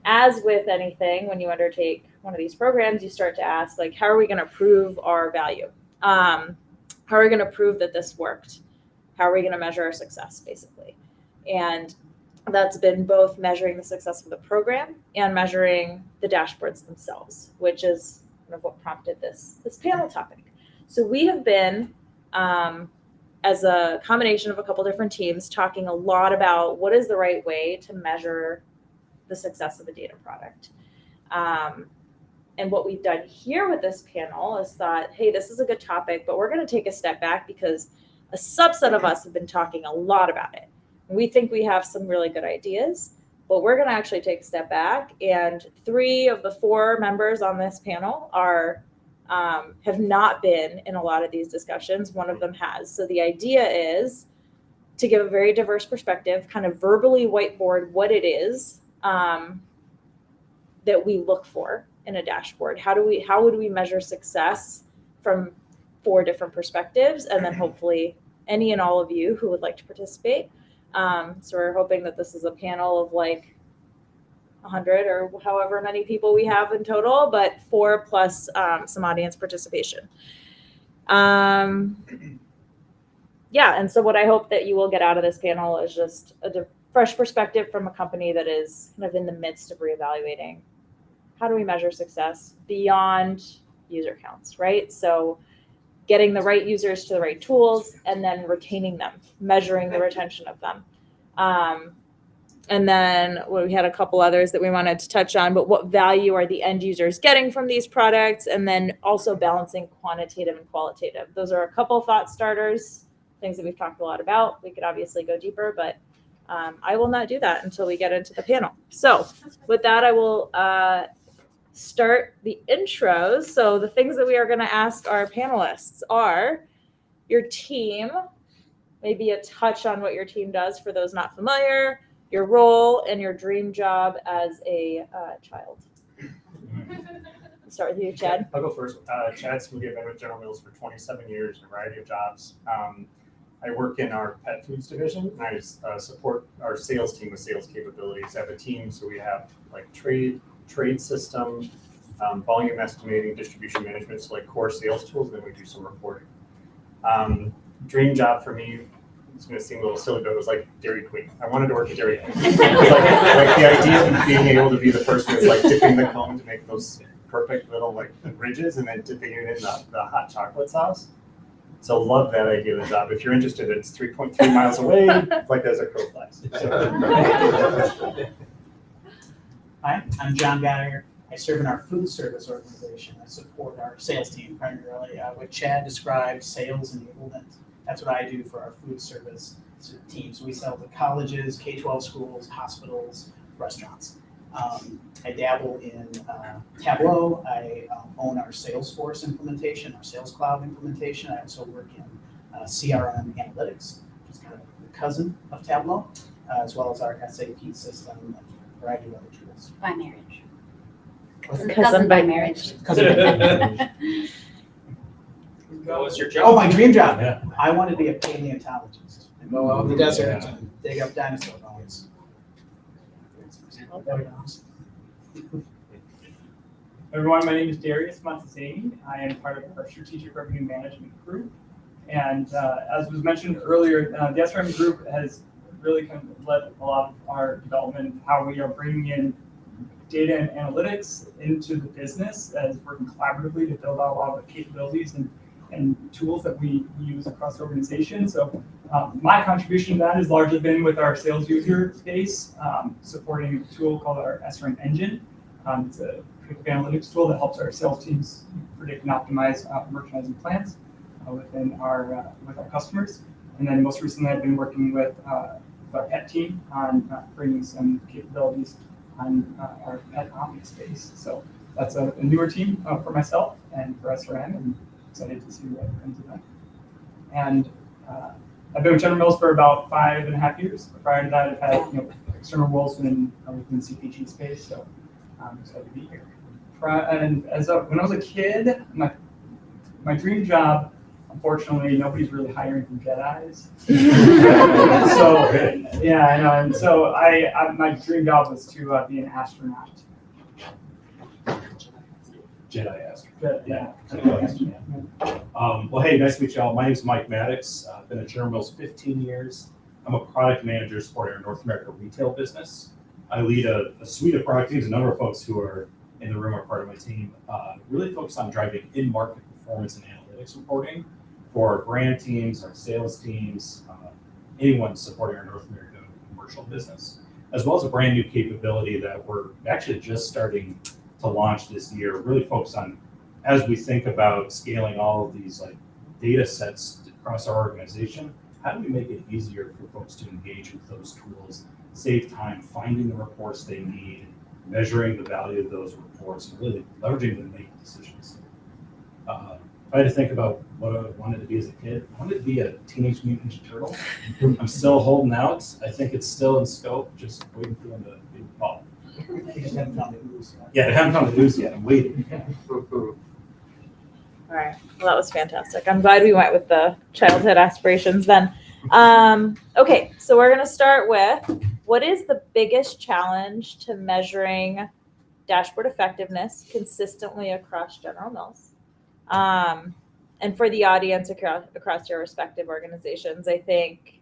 As with anything, when you undertake one of these programs, you start to ask, like, how are we going to prove our value? How are we going to prove that this worked? How are we going to measure our success, basically? And that's been both measuring the success of the program and measuring the dashboards themselves, which is kind of what prompted this panel topic. So we have been, as a combination of a couple different teams, talking a lot about what is the right way to measure the success of a data product. And what we've done here with this panel is thought, hey, this is a good topic, but we're going to take a step back because a subset of us have been talking a lot about it. We think we have some really good ideas, but we're going to actually take a step back. And 3 of the 4 members on this panel are have not been in a lot of these discussions. One of them has. So the idea is to give a very diverse perspective, kind of verbally whiteboard what it is that we look for in a dashboard. How would we measure success from 4 different perspectives, and then hopefully any and all of you who would like to participate. So we're hoping that this is a panel of like 100 or however many people we have in total, but 4 plus some audience participation. Yeah, and so what I hope that you will get out of this panel is just a fresh perspective from a company that is kind of in the midst of reevaluating how do we measure success beyond user counts, right? So getting the right users to the right tools and then retaining them, measuring the retention of them. And then we had a couple others that we wanted to touch on, but what value are the end users getting from these products? And then also balancing quantitative and qualitative. Those are a couple thought starters, things that we've talked a lot about. We could obviously go deeper, but I will not do that until we get into the panel. So with that, I will start the intros. So the things that we are going to ask our panelists are your team, maybe a touch on what your team does for those not familiar, your role and your dream job as a child. Let's start with you, Chad. I'll go first. Chad Smoothie. I've been with General Mills for 27 years in a variety of jobs. I work in our pet foods division, and I support our sales team with sales capabilities. I have a team, so we have like trade system, volume estimating, distribution management, so like core sales tools, and then we do some reporting. Dream job for me, it's going to seem a little silly, but it was like Dairy Queen. I wanted to work at Dairy Queen. like the idea of being able to be the person that's like dipping the cone to make those perfect little like ridges and then dipping it in the hot chocolate sauce. So love that idea of the job. If you're interested, it's 3.3 miles away, like as a crow flies. Hi, I'm John Geyer. I serve in our food service organization. I support our sales team primarily. What Chad described, sales enablement. That's what I do for our food service team. So we sell to colleges, K-12 schools, hospitals, restaurants. I dabble in Tableau. I own our Salesforce implementation, our Sales Cloud implementation. I also work in CRM analytics, which is kind of the cousin of Tableau, as well as our SAP system and a variety of other tools. By marriage. Cousin by marriage. What was your job? Oh, my dream job. Yeah. I want to be a paleontologist. And go out in the desert and dig up dinosaur bones. Everyone, my name is Darius Montesini. I am part of our strategic revenue management group. And as was mentioned earlier, the SRM group has really kind of led a lot of our development, how we are bringing in data and analytics into the business as working collaboratively to build out a lot of the capabilities and tools that we use across the organization. So my contribution to that has largely been with our sales user space, supporting a tool called our SRM Engine. It's a predictive analytics tool that helps our sales teams predict and optimize merchandising plans within with our customers. And then most recently, I've been working with our pet team on bringing some capabilities on our pet omni space. So that's a newer team for myself and for SRM, and excited to see what comes of that. And I've been with General Mills for about 5.5 years. Prior to that, I've had external roles within CPG space, so I'm excited to be here. when I was a kid, my dream job, unfortunately, nobody's really hiring from Jedis. So yeah, I know. And so my dream job was to be an astronaut. Jedi astronaut. But, yeah. Well, hey, nice to meet y'all. My name's Mike Maddox. I've been at General Mills 15 years. I'm a product manager supporting our North America retail business. I lead a suite of product teams. A number of folks who are in the room are part of my team. Really focused on driving in-market performance and analytics reporting for our brand teams, our sales teams, anyone supporting our North America commercial business, as well as a brand new capability that we're actually just starting to launch this year, really focused on, as we think about scaling all of these like data sets across our organization, how do we make it easier for folks to engage with those tools, save time finding the reports they need, measuring the value of those reports, and really leveraging them to make decisions. If I had to think about what I wanted to be as a kid, I wanted to be a Teenage Mutant Ninja Turtle. I'm still holding out. I think it's still in scope, just waiting for them to be involved. You just haven't found the news yet. Yeah, they haven't found the news yet. I'm waiting. All right. Well, that was fantastic. I'm glad we went with the childhood aspirations then. Okay, so we're going to start with, what is the biggest challenge to measuring dashboard effectiveness consistently across General Mills? And for the audience across your respective organizations, I think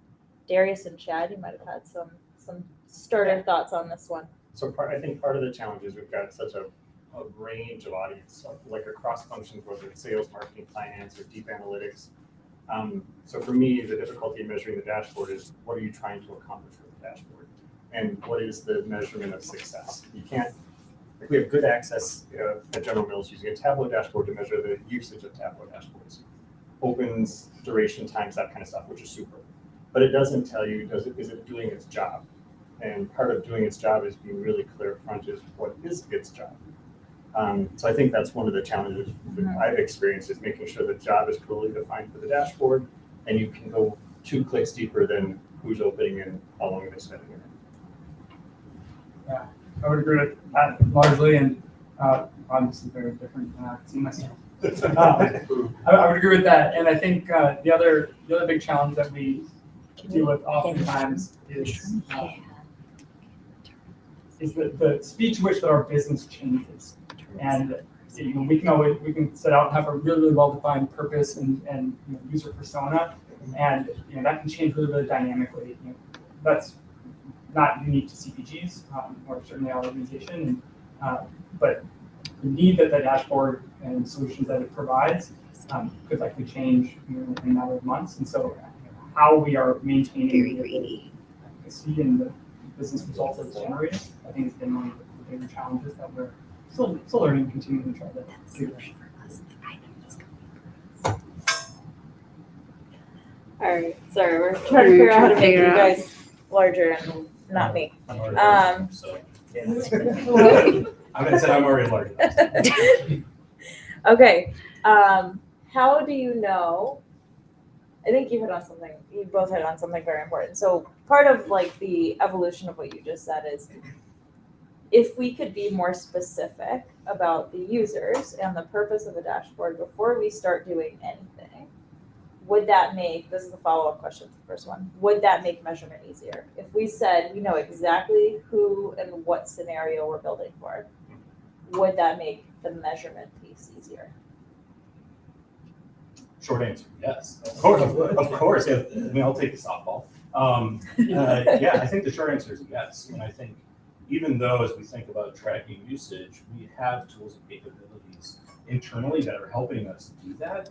Darius and Chad, you might have had some starter thoughts on this one. So I think part of the challenge is we've got such a range of audience, like across functions, whether it's sales, marketing, finance, or deep analytics. So for me, the difficulty in measuring the dashboard is, what are you trying to accomplish with the dashboard? And what is the measurement of success? You can't, like, we have good access at General Mills using a Tableau dashboard to measure the usage of Tableau dashboards. Opens, duration times, that kind of stuff, which is super. But it doesn't tell you, is it doing its job? And part of doing its job is being really clear up front is what is its job. So I think that's one of the challenges that I've experienced, is making sure the job is clearly defined for the dashboard, and you can go 2 clicks deeper than who's opening and how long they're spending in it. Yeah, I would agree with that largely, and obviously very different team myself. I would agree with that, and I think the other big challenge that we deal with oftentimes is the speed to which that our business changes. And we can set out and have a really well-defined purpose and user persona, and that can change really dynamically. That's not unique to CPGs or certainly our organization, but the need that the dashboard and solutions that it provides could likely change in a matter of months. And so how we are maintaining the efficacy and the business results that it's generated, I think, has been one of the bigger challenges that we're still learning and continuing to try to figure out. All right, sorry, we're trying to figure out how to make you guys larger and not me. I'm already large, so. I'm gonna say I'm already large. Okay, how do you know? I think you both hit on something very important. So part of like the evolution of what you just said is, if we could be more specific about the users and the purpose of the dashboard before we start doing anything, would that make, this is the follow-up question to the first one, would that make measurement easier? If we said we know exactly who and what scenario we're building for, would that make the measurement piece easier? Short answer, yes. Of course. Yeah. I mean, I'll take the softball. Yeah, I think the short answer is yes. And I think even though, as we think about tracking usage, we have tools and capabilities internally that are helping us do that,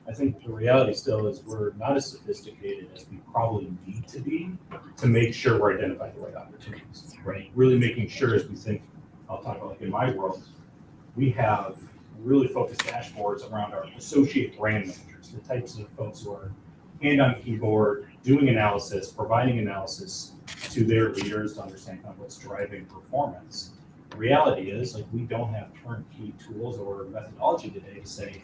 I think the reality still is we're not as sophisticated as we probably need to be to make sure we're identifying the right opportunities, right? Really making sure, as we think, I'll talk about like in my world, we have really focused dashboards around our associate brand managers, the types of folks who are hand on keyboard, doing analysis, providing analysis to their leaders to understand kind of what's driving performance. The reality is, like, we don't have turnkey tools or methodology today to say,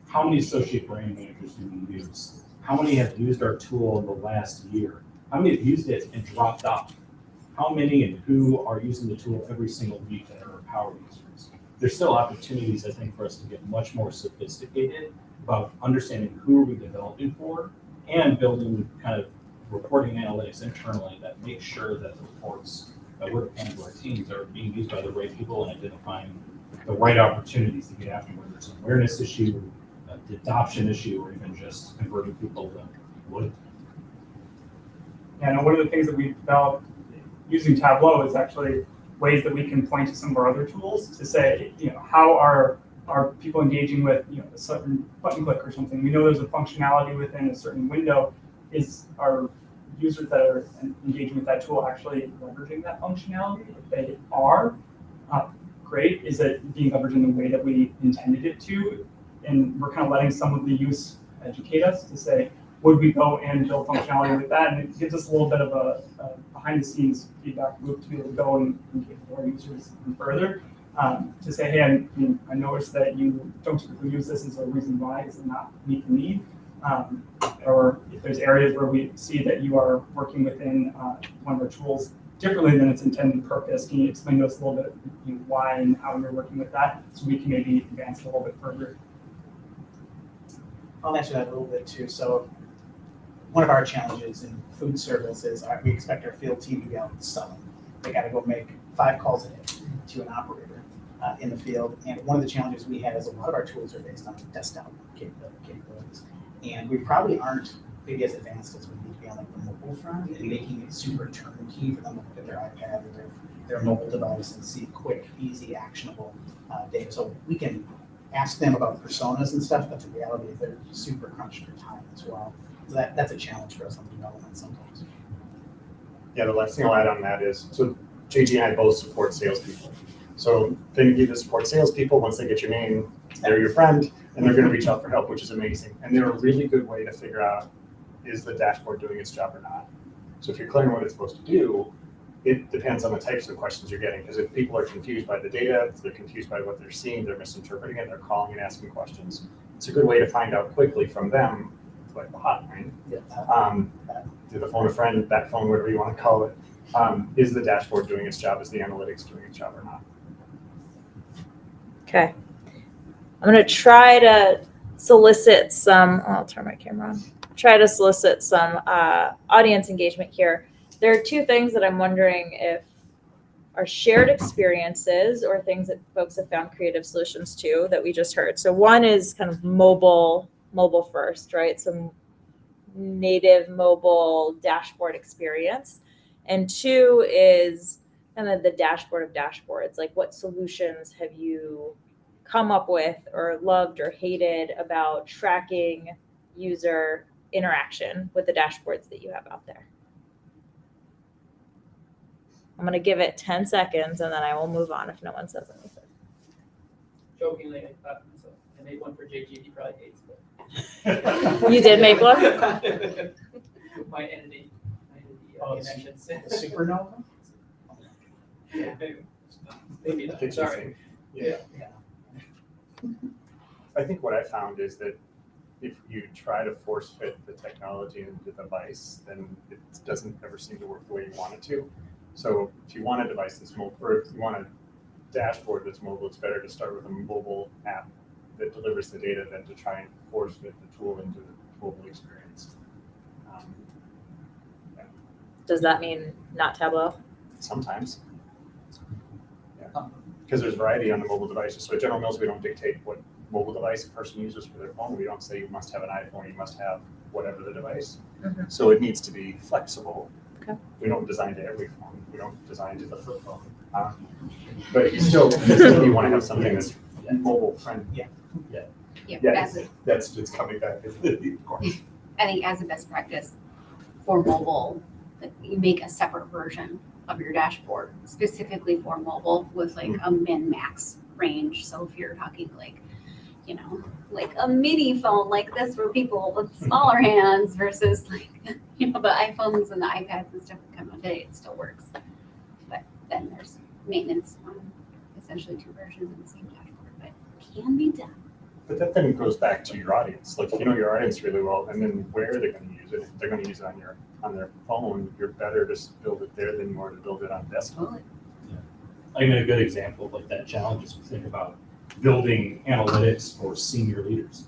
how many associate brand managers do we use? How many have used our tool in the last year? How many have used it and dropped off? How many and who are using the tool every single week that are power users? there's still opportunities, I think, for us to get much more sophisticated about understanding who are we developing for and building kind of reporting analytics internally that make sure that the reports that we're deploying to our teams are being used by the right people and identifying the right opportunities to get after, whether it's an awareness issue, the adoption issue, or even just converting people to loyalty. Yeah, and one of the things that we've developed using Tableau is actually ways that we can point to some of our other tools to say, how are people engaging with, a certain button click or something. We know there's a functionality within a certain window. Is our users that are engaging with that tool actually leveraging that functionality? If they are, great. Is it being leveraged in the way that we intended it to? And we're kind of letting some of the use educate us to say, would we go and build functionality with that? And it gives us a little bit of a behind the scenes feedback loop to be able to go and engage with our users even further. To say, hey, I noticed that you don't typically use this as a reason why. Does it not meet the need? Or if there's areas where we see that you are working within one of our tools differently than its intended purpose, can you explain to us a little bit why and how you're working with that so we can maybe advance it a little bit further? I'll answer that a little bit too. So one of our challenges in food service is we expect our field team to be out selling. They got to go make 5 calls a day to an operator in the field. And one of the challenges we have is a lot of our tools are based on desktop capabilities. And we probably aren't maybe as advanced as we need to be on like the mobile front and making it super turnkey for them to look at their iPad or their mobile device and see quick, easy, actionable data. So we can ask them about personas and stuff, but the reality is they're super crunched for time as well. So that's a challenge for us on development sometimes. Yeah, the last thing I'll add on that is, so JG and I both support salespeople. So they need to support salespeople. Once they get your name, they're your friend, and they're going to reach out for help, which is amazing. And they're a really good way to figure out, is the dashboard doing its job or not? So if you're clear on what it's supposed to do, it depends on the types of questions you're getting. Because if people are confused by the data, if they're confused by what they're seeing, they're misinterpreting it, they're calling and asking questions. It's a good way to find out quickly from them, like the hotline, to the phone a friend, that phone, whatever you want to call it. Is the dashboard doing its job? Is the analytics doing its job or not? Okay. I'm going to try to solicit some, I'll turn my camera on, try to solicit some audience engagement here. There are 2 things that I'm wondering if are shared experiences or things that folks have found creative solutions to that we just heard. So one is kind of mobile first, right? Some native mobile dashboard experience. And 2 is kind of the dashboard of dashboards. Like, what solutions have you come up with or loved or hated about tracking user interaction with the dashboards that you have out there? I'm going to give it 10 seconds and then I will move on if no one says anything. Jokingly, I thought so. I made one for JG. He probably hates it. You did make one? My entity connections. The supernova? Yeah, maybe not. Sorry. Yeah. I think what I found is that if you try to force fit the technology into the device, then it doesn't ever seem to work the way you want it to. So if you want a device that's mobile, or if you want a dashboard that's mobile, it's better to start with a mobile app that delivers the data than to try and force fit the tool into the mobile experience. Does that mean not Tableau? Sometimes. Yeah. Because there's variety on the mobile devices. So at General Mills, we don't dictate what mobile device a person uses for their phone. We don't say you must have an iPhone, you must have whatever the device. Mm-hmm. So it needs to be flexible. Okay. We don't design to every phone. We don't design to the flip phone. But you still you want to have something that's mobile friendly. That's just coming back. Of course. I think as a best practice for mobile, that you make a separate version of your dashboard specifically for mobile with like a min-max range. So if you're talking like, like a mini phone like this for people with smaller hands versus like, the iPhones and the iPads and stuff that come out today, it still works. But then there's maintenance on essentially 2 versions of the same dashboard, but it can be done. But that then goes back to your audience. Like, if you know your audience really well, and then where they're going to use it. If they're going to use it on their phone, you're better to build it there than you are to build it on desktop. Totally. I mean, a good example of like that challenge is we think about building analytics for senior leaders.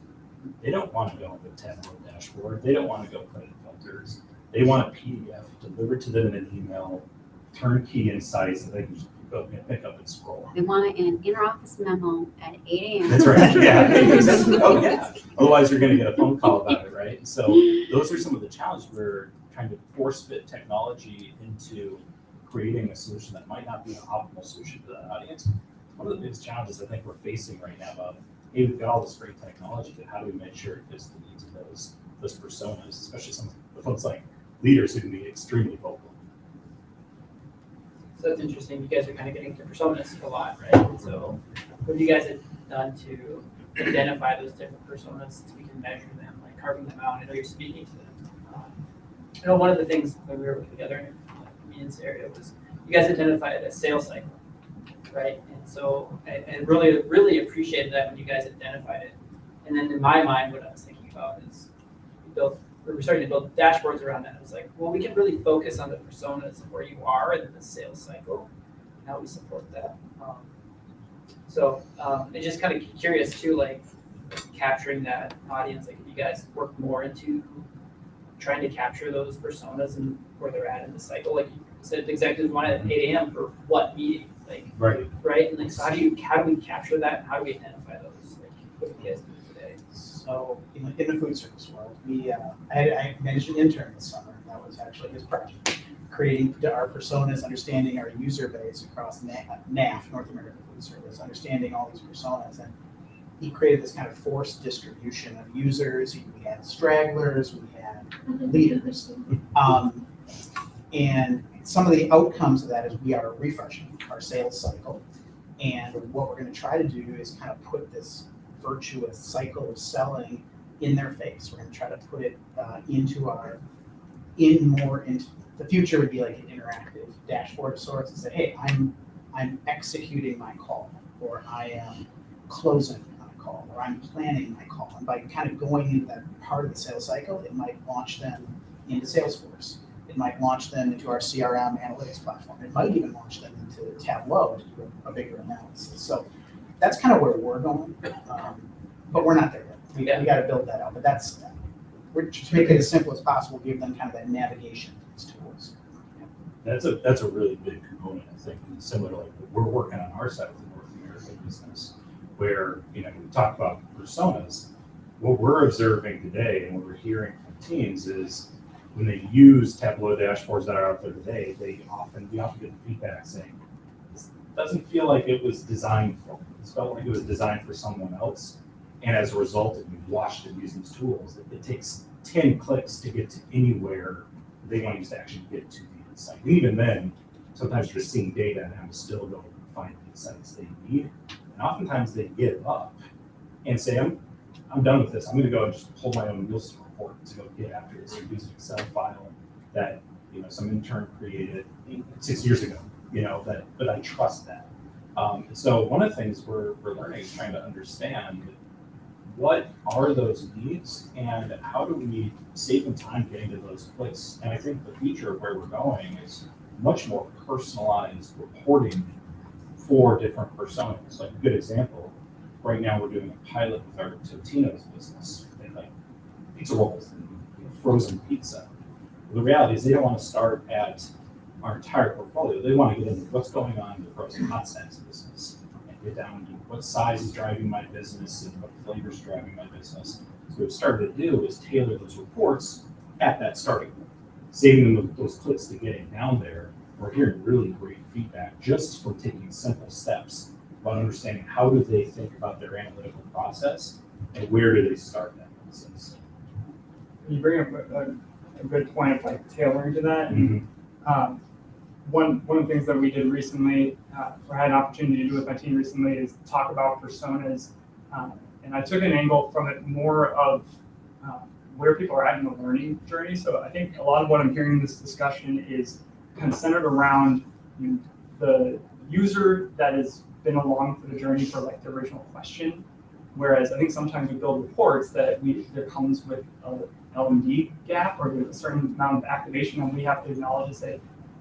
They don't want to go with a Tableau dashboard. They don't want to go put in filters. They want a PDF delivered to them in an email, turnkey insights that they can just go and pick up and scroll. They want it in an inter-office memo at 8 a.m. That's right. Yeah. Oh, yeah. Otherwise, you're going to get a phone call about it, right? So those are some of the challenges we're trying to force fit technology into creating a solution that might not be an optimal solution for that audience. One of the biggest challenges I think we're facing right now about, hey, we've got all this great technology, but how do we make sure it fits the needs of those personas, especially some of the folks like leaders who can be extremely vocal. So that's interesting. You guys are kind of getting to personas a lot, right? So what have you guys have done to identify those different personas so we can measure them, like carving them out? I know you're speaking to them. I know one of the things when we were working together in Ian's area was you guys identified a sales cycle, right? And so I really, really appreciated that when you guys identified it. And then in my mind, what I was thinking about is we're starting to build dashboards around that. It's like, well, we can really focus on the personas of where you are in the sales cycle, and how we support that. And just kind of curious too, like capturing that audience, like if you guys work more into trying to capture those personas and where they're at in the cycle. Like you said, executives want it at 8 a.m. for what meeting? Like right? And like, so how do we capture that? And how do we identify those? Like what do you guys do today? So in the food service world, I managed an intern this summer. That was actually his project, creating our personas, understanding our user base across NAF, North American Food Service, understanding all these personas. And he created this kind of forced distribution of users. We had stragglers, we had leaders. And some of the outcomes of that is we are refreshing our sales cycle. And what we're going to try to do is kind of put this virtuous cycle of selling in their face. We're going to try to put it into the future would be like an interactive dashboard of sorts and say, hey, I'm executing my call, or I am closing my call, or I'm planning my call. And by kind of going into that part of the sales cycle, it might launch them into Salesforce. It might launch them into our CRM analytics platform. It might even launch them into Tableau to do a bigger analysis. So that's kind of where we're going, but we're not there yet. We got to build that out. But we're just making it as simple as possible. Give them kind of that navigation to these tools. That's a really big component, I think, similar to like what we're working on our side of the North American business, where we talk about personas. What we're observing today and what we're hearing from teams is when they use Tableau dashboards that are out there today, we often get feedback saying, this doesn't feel like it was designed for me. This felt like it was designed for someone else. And as a result, if you've watched them use these tools, it takes 10 clicks to get to anywhere they want to actually get to the insight. And even then, sometimes you're seeing data and I'm still going to find the insights they need. And oftentimes they give up and say, I'm done with this. I'm going to go and just pull my own Nielsen report to go get after this or use an Excel file that some intern created 6 years ago. But I trust that. So one of the things we're learning is trying to understand what are those needs and how do we save them time getting to those clicks. And I think the future of where we're going is much more personalized reporting for different personas. Like a good example, right now we're doing a pilot with our Totino's business. They like pizza rolls and frozen pizza. The reality is they don't want to start at our entire portfolio. They want to get into what's going on in the frozen hot snacks business and get down to what size is driving my business and what flavor is driving my business. So what we've started to do is tailor those reports at that starting point, saving them those clicks to getting down there. We're hearing really great feedback just from taking simple steps about understanding how do they think about their analytical process and where do they start that process. You bring up a good point of like tailoring to that. Mm-hmm. One of the things that we did recently, or had an opportunity to do with my team recently, is talk about personas. And I took an angle from it more of where people are at in the learning journey. So I think a lot of what I'm hearing in this discussion is kind of centered around the user that has been along for the journey for like the original question. Whereas I think sometimes we build reports that there comes with a L&D gap or there's a certain amount of activation and we have to acknowledge and say,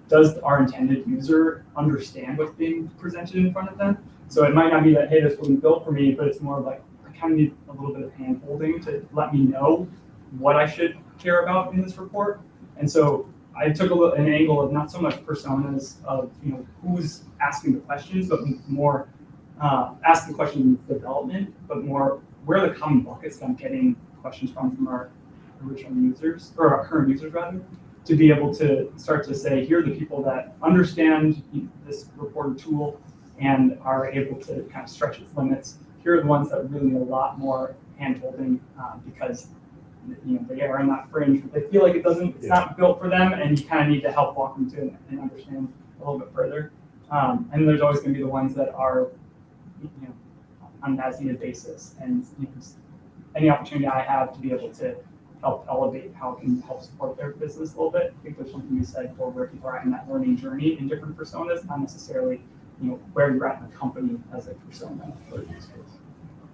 does our intended user understand what's being presented in front of them? So it might not be that, hey, this wasn't built for me, but it's more of like, I kind of need a little bit of hand holding to let me know what I should care about in this report. And so I took an angle of not so much personas of, who's asking the questions, but more asking questions in development, but more where are the common buckets that I'm getting questions from our original users, or our current users rather, to be able to start to say, here are the people that understand this reporter tool and are able to kind of stretch its limits. Here are the ones that really need a lot more hand-holding because they are in that fringe, but they feel like it's not built for them, and you kind of need to help walk them to it and understand a little bit further. And there's always going to be the ones that are on an as-needed basis, and any opportunity I have to be able to help elevate how it can help support their business a little bit. I think there's something to be said for where people are in that learning journey in different personas, not necessarily where you're at in the company as a persona for use case.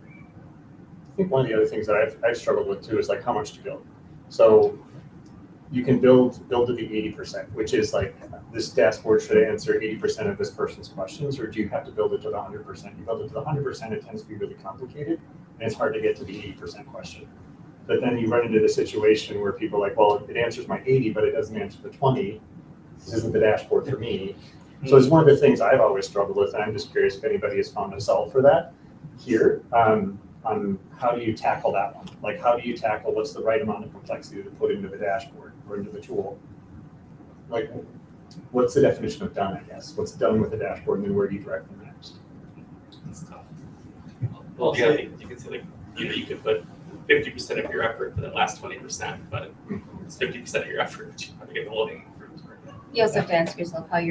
I think one of the other things that I've struggled with too is like how much to build. So you can build to the 80%, which is like this dashboard should answer 80% of this person's questions, or do you have to build it to the 100%? You build it to the 100%, it tends to be really complicated, and it's hard to get to the 80% question. But then you run into the situation where people are like, well, it answers my 80, but it doesn't answer the 20. This isn't the dashboard for me. So it's one of the things I've always struggled with, and I'm just curious if anybody has found a solve for that here. On how do you tackle that one? Like, how do you tackle what's the right amount of complexity to put into the dashboard or into the tool? Like, what's the definition of done, I guess? What's done with the dashboard, and then where do you direct them next? It's tough. Well, yeah, you can say like, you could put 50% of your effort for the last 20%, but it's 50% of your effort to get the loading fruit. You also have to ask yourself how are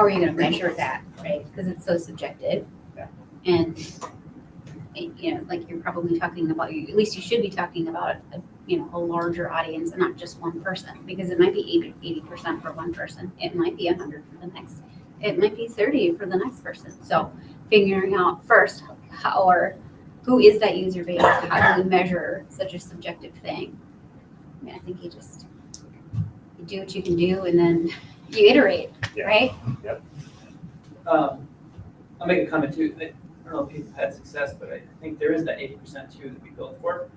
you going to measure that, right? Because it's so subjective. Yeah. And like you're probably talking about, at least you should be talking about a larger audience and not just one person, because it might be 80% for one person. It might be 100 for the next. It might be 30 for the next person. So figuring out first who is that user base? How do we measure such a subjective thing? I mean, I think you do what you can do, and then you iterate, right? Yep. I'll make a comment too. I don't know if people have had success, but I think there is that 80% too that we built for.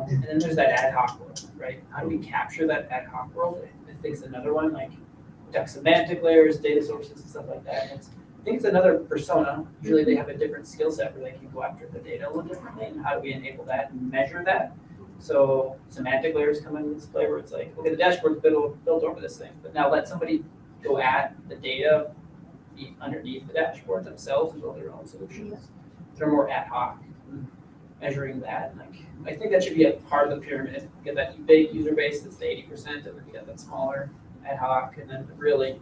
And then there's that ad hoc world, right? How do we capture that ad hoc world? I think it's another one, like we talk semantic layers, data sources, and stuff like that. I think it's another persona. Usually they have a different skill set where they can go after the data a little differently. And how do we enable that and measure that? So semantic layers come into display where it's like, okay, the dashboard's built over this thing, but now let somebody go at the data underneath the dashboard themselves and build their own solutions. They're more ad hoc, measuring that. I think that should be a part of the pyramid. Get that big user base that's the 80%, and then you get that smaller ad hoc, and then really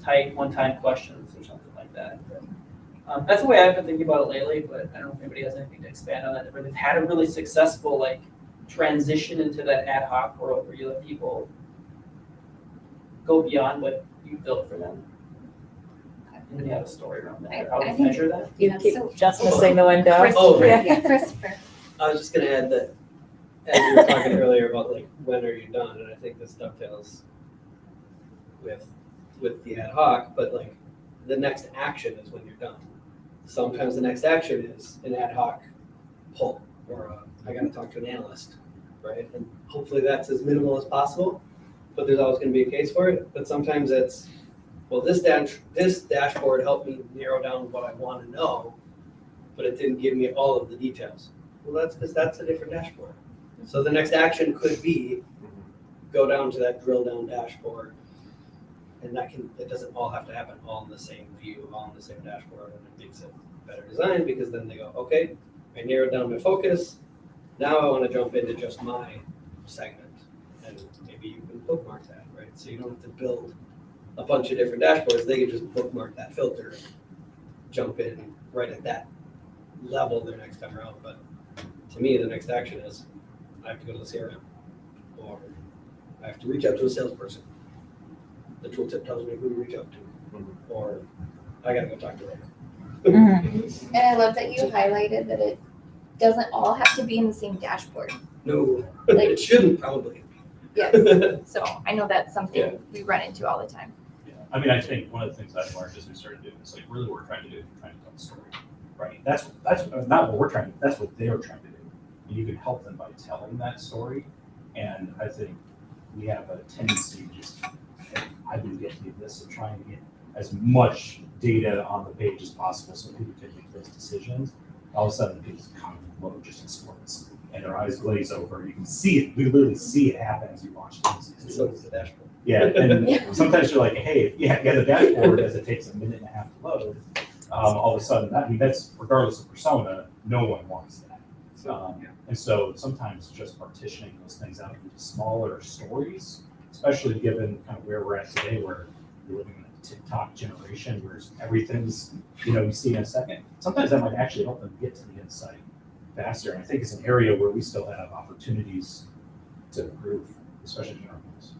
tight one-time questions or something like that. But, that's the way I've been thinking about it lately. But I don't know if anybody has anything to expand on that. Where they've had a really successful transition into that ad hoc world where you let people go beyond what you built for them. And then you have a story around that. How do you measure that? You keep just missing the window. Christopher. I was just going to add that, as you were talking earlier about when are you done, and I think this dovetails with the ad hoc, but the next action is when you're done. Sometimes the next action is an ad hoc pull, or I got to talk to an analyst, right? And hopefully that's as minimal as possible, but there's always going to be a case for it. But sometimes it's, well, this dashboard helped me narrow down what I want to know, but it didn't give me all of the details. Well, that's because that's a different dashboard. So the next action could be go down to that drill down dashboard, and it doesn't all have to happen all in the same view, all in the same dashboard, and it makes it better designed because then they go, okay, I narrowed down my focus. Now I want to jump into just my segment, and maybe you can bookmark that, right? So you don't have to build a bunch of different dashboards. They can just bookmark that filter, and jump in right at that level their next time around. But to me, the next action is I have to go to the CRM, or I have to reach out to a salesperson. The tooltip tells me who to reach out to, or I got to go talk to them. And I love that you highlighted that it doesn't all have to be in the same dashboard. No, it shouldn't probably. Yes. So I know that's something we run into all the time. I mean, I think one of the things I've learned as we started doing this, like really what we're trying to do is we're trying to tell a story, right? That's not what we're trying to, that's what they're trying to do. And you can help them by telling that story. And I think we have a tendency to just, hey, I've been getting you this and trying to get as much data on the page as possible so people can make those decisions. All of a sudden, people's comment load just explodes and their eyes glaze over. You can see it. We literally see it happen as you watch things. So it's the dashboard. Yeah, and sometimes you're like, hey, the dashboard, as it takes a minute and a half to load, all of a sudden, that's regardless of persona, no one wants that. And so sometimes just partitioning those things out into smaller stories, especially given kind of where we're at today, where we're living in a TikTok generation, where everything's, you see in a second. Sometimes that might actually help them get to the insight faster. And I think it's an area where we still have opportunities to improve, especially in our roles.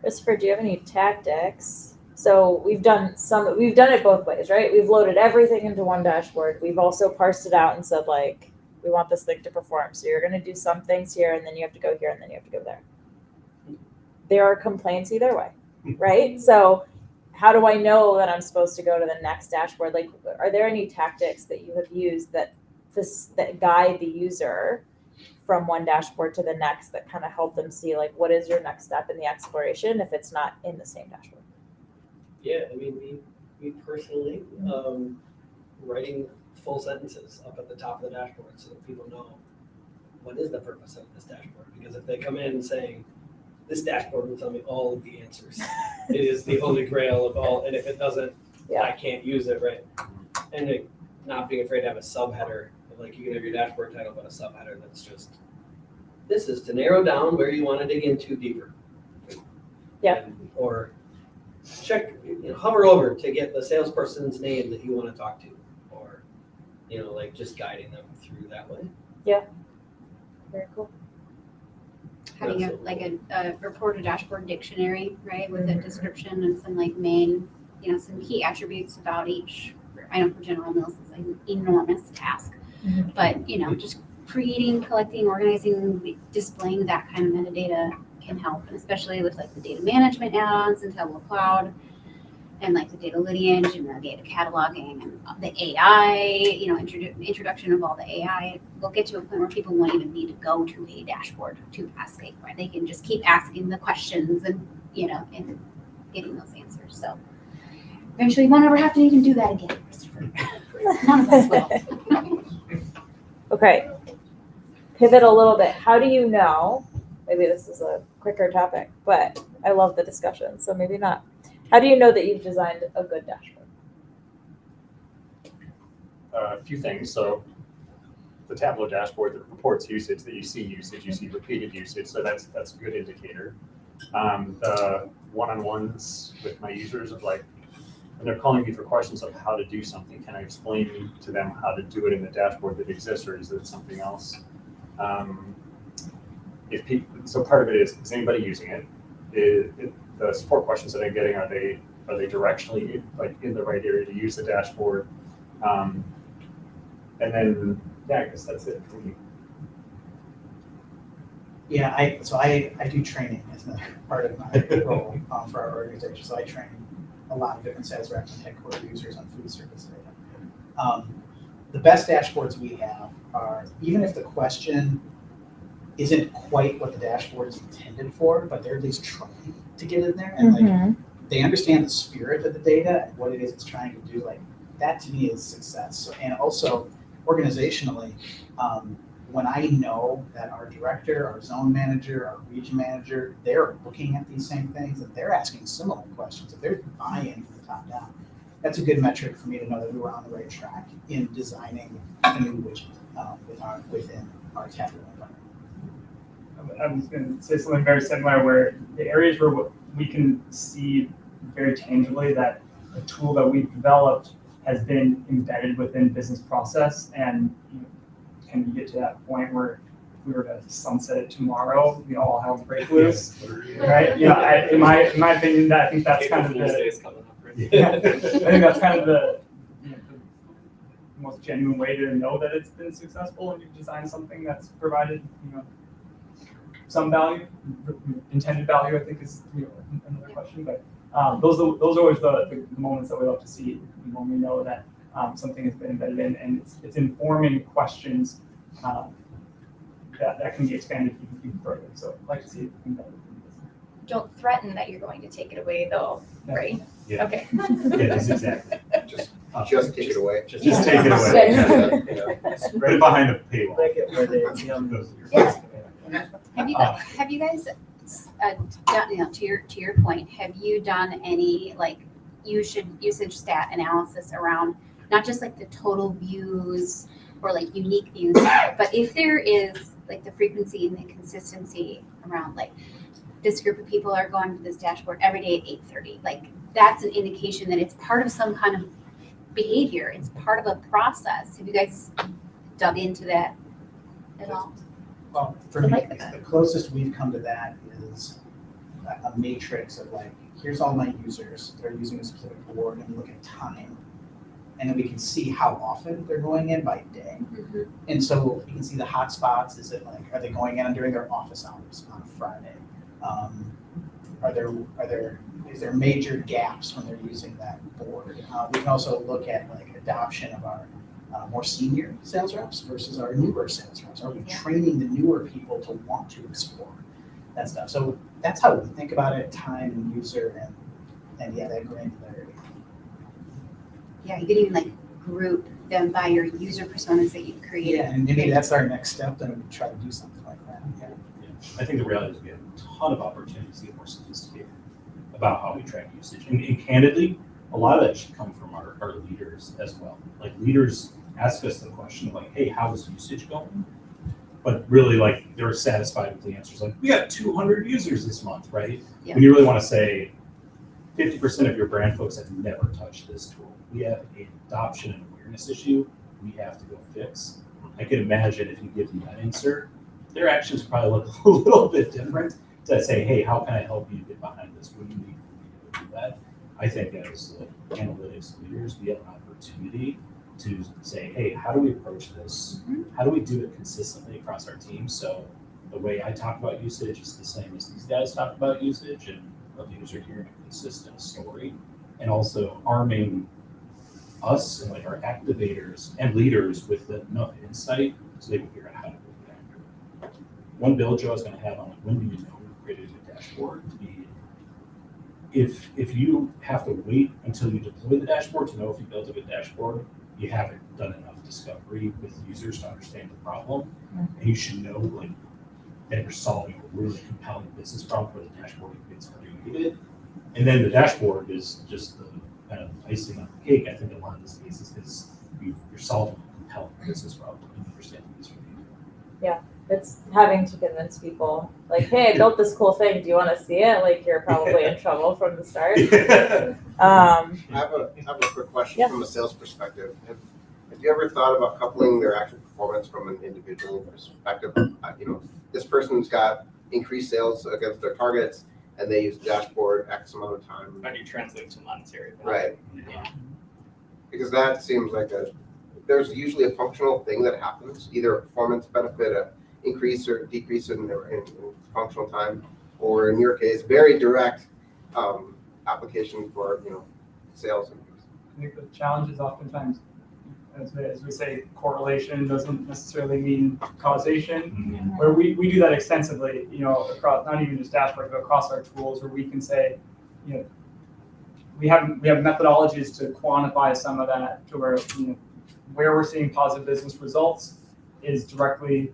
Christopher, do you have any tactics? So we've done it both ways, right? We've loaded everything into one dashboard. We've also parsed it out and said, like, we want this thing to perform. So you're going to do some things here, and then you have to go here, and then you have to go there. There are complaints either way, right? So how do I know that I'm supposed to go to the next dashboard? Like, are there any tactics that you have used that guide the user from one dashboard to the next that kind of help them see, like, what is your next step in the exploration if it's not in the same dashboard? Yeah, I mean, me personally, writing full sentences up at the top of the dashboard so that people know what is the purpose of this dashboard. Because if they come in saying, this dashboard will tell me all of the answers. It is the holy grail of all, and if it doesn't, I can't use it, right? And not being afraid to have a subheader, like you can have your dashboard title, but a subheader that's just, this is to narrow down where you want to dig into deeper. Yeah. Or check, hover over to get the salesperson's name that you want to talk to, or, like just guiding them through that way. Yeah. Very cool. Having a report or dashboard dictionary, right, with a description and some like main, some key attributes about each. I know for General Mills it's an enormous task, but just creating, collecting, organizing, displaying that kind of metadata can help, and especially with like the data management add-ons in Tableau Cloud, and like the data lineage and the data cataloging and the AI, introduction of all the AI. We'll get to a point where people won't even need to go to a dashboard to ask it, right? They can just keep asking the questions and and getting those answers. So eventually, you won't ever have to even do that again, Christopher. None of us will. Okay. Pivot a little bit. How do you know? Maybe this is a quicker topic, but I love the discussion, so maybe not. How do you know that you've designed a good dashboard? A few things. So the Tableau dashboard that reports usage, that you see repeated usage, so that's a good indicator. The one-on-ones with my users of like, when they're calling me for questions of how to do something, can I explain to them how to do it in the dashboard that exists, or is it something else? So part of it is anybody using it? The support questions that I'm getting, are they directionally like in the right area to use the dashboard? And then I guess that's it for me. Yeah, I do training as another part of my role for our organization. So I train a lot of different sales reps and headquarter users on food service data. The best dashboards we have are, even if the question isn't quite what the dashboard is intended for, but they're at least trying to get in there, and like they understand the spirit of the data and what it is it's trying to do. Like that to me is success. So, and also organizationally, when I know that our director, our zone manager, our region manager, they're looking at these same things and they're asking similar questions, if there's buy-in from the top down, that's a good metric for me to know that we were on the right track in designing a new widget within our Tableau environment. I'm just going to say something very similar, where the areas where we can see very tangibly that the tool that we've developed has been embedded within business process, and can you get to that point where if we were to sunset it tomorrow, we all have break loose, right? In my opinion, I think that's kind of the I think that's kind of the most genuine way to know that it's been successful, and you've designed something that's provided some value, intended value. I think is another question, but those are always the moments that we love to see when we know that something has been embedded in, and it's informing questions that can be expanded even further. So I'd like to see it embedded. Don't threaten that you're going to take it away, though, right? Yeah. Okay. Yeah, that's exactly. Just take it away. Just take it away. Put it behind a paywall. Make it where they, Have you guys done, to your point, have you done any like usage stat analysis around not just like the total views or like unique views, but if there is like the frequency and the consistency around like this group of people are going to this dashboard every day at 8:30, like that's an indication that it's part of some kind of behavior. It's part of a process. Have you guys dug into that at all? Well, for me, the closest we've come to that is a matrix of like, here's all my users that are using a specific board, and we look at time. And then we can see how often they're going in by day. Mm-hmm. And so you can see the hot spots. Is it like, are they going in during their office hours on Friday? Is there major gaps when they're using that board? We can also look at like adoption of our more senior sales reps versus our newer sales reps. Are we training the newer people to want to explore that stuff? So that's how we think about it, time and user and yeah, that granularity. Yeah, you could even like group them by your user personas that you've created. Yeah, and maybe that's our next step, then we try to do something like that. Yeah. I think the reality is we have a ton of opportunities to get more sophisticated about how we track usage. And candidly, a lot of that should come from our leaders as well. Like leaders ask us the question of like, hey, how is usage going? But really like they're satisfied with the answers. Like we got 200 users this month, right? Yeah. When you really want to say 50% of your brand folks have never touched this tool. We have an adoption and awareness issue we have to go fix. I can imagine if you give them that answer, their actions probably look a little bit different to say, hey, how can I help you get behind this? What do you need from me to do that? I think as analytics leaders, we have an opportunity to say, hey, how do we approach this? How do we do it consistently across our team? So the way I talk about usage is the same as these guys talk about usage, and our leaders are hearing a consistent story, and also arming us and like our activators and leaders with enough insight so they can figure out how to do it. One build Joe is going to have on like, when do you know you've created a dashboard to be, if you have to wait until you deploy the dashboard to know if you built a good dashboard, you haven't done enough discovery with users to understand the problem. And you should know like that you're solving a really compelling business problem for the dashboard gets created. And then the dashboard is just the kind of icing on the cake, I think, in a lot of these cases, because you're solving a compelling business problem and you understand the user behavior. Yeah, it's having to convince people, like, hey, I built this cool thing. Do you want to see it? Like, you're probably in trouble from the start. I have a quick question from a sales perspective. Have you ever thought about coupling their actual performance from an individual perspective? This person's got increased sales against their targets, and they use the dashboard X amount of time. How do you translate to monetary? Right. Yeah. Because that seems like there's usually a functional thing that happens, either a performance benefit, an increase or decrease in functional time, or in your case, very direct application for sales increase. I think the challenge is oftentimes, as we say, correlation doesn't necessarily mean causation. Where we do that extensively, across not even just dashboard, but across our tools, where we can say, we have methodologies to quantify some of that, to where we're seeing positive business results is directly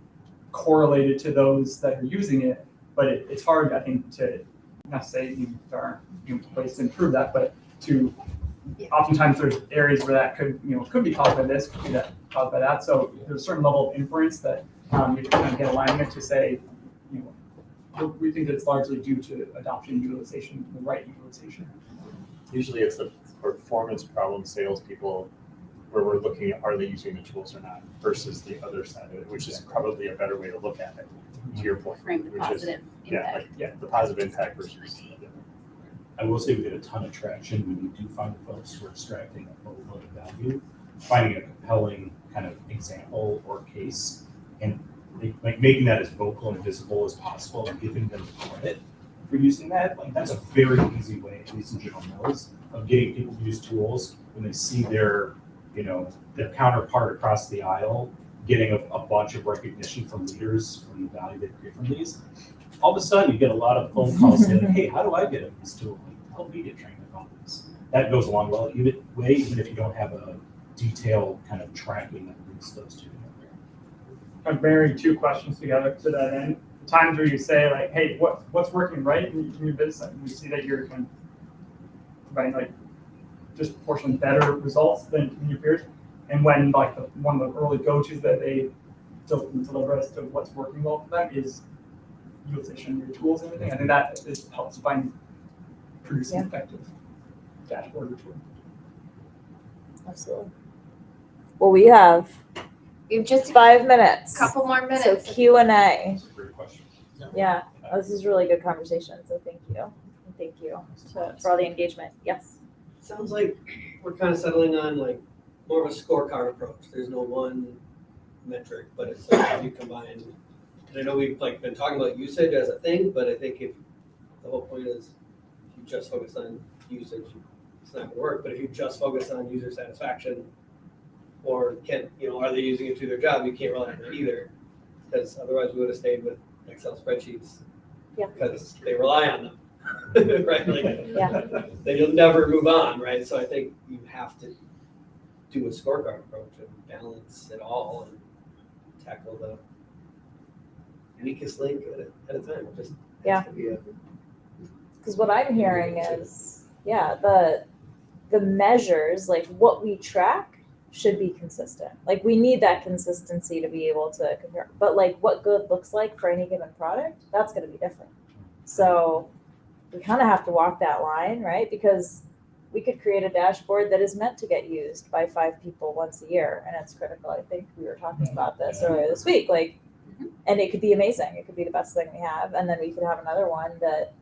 correlated to those that are using it. But it's hard, I think, to not say there aren't ways to improve that, but to oftentimes there's areas where that could be caused by this, could be caused by that. So there's a certain level of inference that you have to kind of get alignment to say, we think that it's largely due to adoption, utilization, the right utilization. Usually it's the performance problem salespeople where we're looking at are they using the tools or not versus the other side of it, which is probably a better way to look at it, to your point. Frame the which positive impact. The positive impact versus I will say we get a ton of traction when you do find folks who are extracting a load of value, finding a compelling kind of example or case, and making that as vocal and visible as possible and giving them credit for using that, like that's a very easy way, at least in General Mills, of getting people to use tools when they see their, you know, their counterpart across the aisle getting a bunch of recognition from leaders from the value they create from these. All of a sudden, you get a lot of phone calls saying, "Hey, how do I get at this tool? Like, help me get trained about this." That goes a long way, even if you don't have a detailed kind of tracking that links those two together. I'm marrying two questions together to that end. The times where you say like, "Hey, what's working right in your business?" And we see that you're kind of providing like disproportionately better results than your peers. And when like one of the early go-tos that they deliver as to what's working well for them is utilization of your tools and everything. I think that helps by producing effective dashboard or tool. Absolutely. Well, we have just 5 minutes. Couple more minutes. So Q&A. That's a great question. Yeah, this is really good conversation. So thank you. Thank you for all the engagement. Yes. Sounds like we're kind of settling on like more of a scorecard approach. There's no one metric, but it's like how you combine. And I know we've like been talking about usage as a thing, but I think if the whole point is if you just focus on usage, it's not gonna work. But if you just focus on user satisfaction, or are they using it to their job? You can't rely on that either, because otherwise we would have stayed with Excel spreadsheets. Yeah. Because they rely on them, right? Like, then you'll never move on, right? So I think you have to do a scorecard approach and balance it all and tackle the weakest link at a time. It just has to be Because what I'm hearing is, the measures, like what we track should be consistent. Like we need that consistency to be able to compare. But like what good looks like for any given product, that's going to be different. So we kind of have to walk that line, right? Because we could create a dashboard that is meant to get used by 5 people once a year, and it's critical. I think we were talking about this earlier this week, and it could be amazing. It could be the best thing we have, and then we could have another one that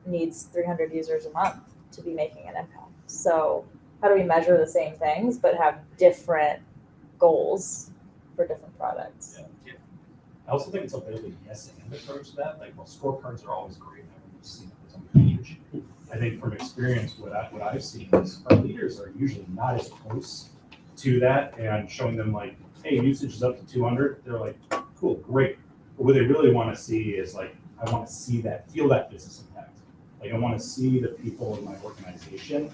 needs 300 users a month to be making an impact. So how do we measure the same things but have different goals for different products? Yeah. I also think it's a bit of a yes and approach to that. Like, well, scorecards are always great. I've seen it on the page. I think from experience, what I've seen is our leaders are usually not as close to that, and showing them like, hey, usage is up to 200. They're like, cool, great. But what they really want to see is like, I want to see that, feel that business impact. Like I want to see the people in my organization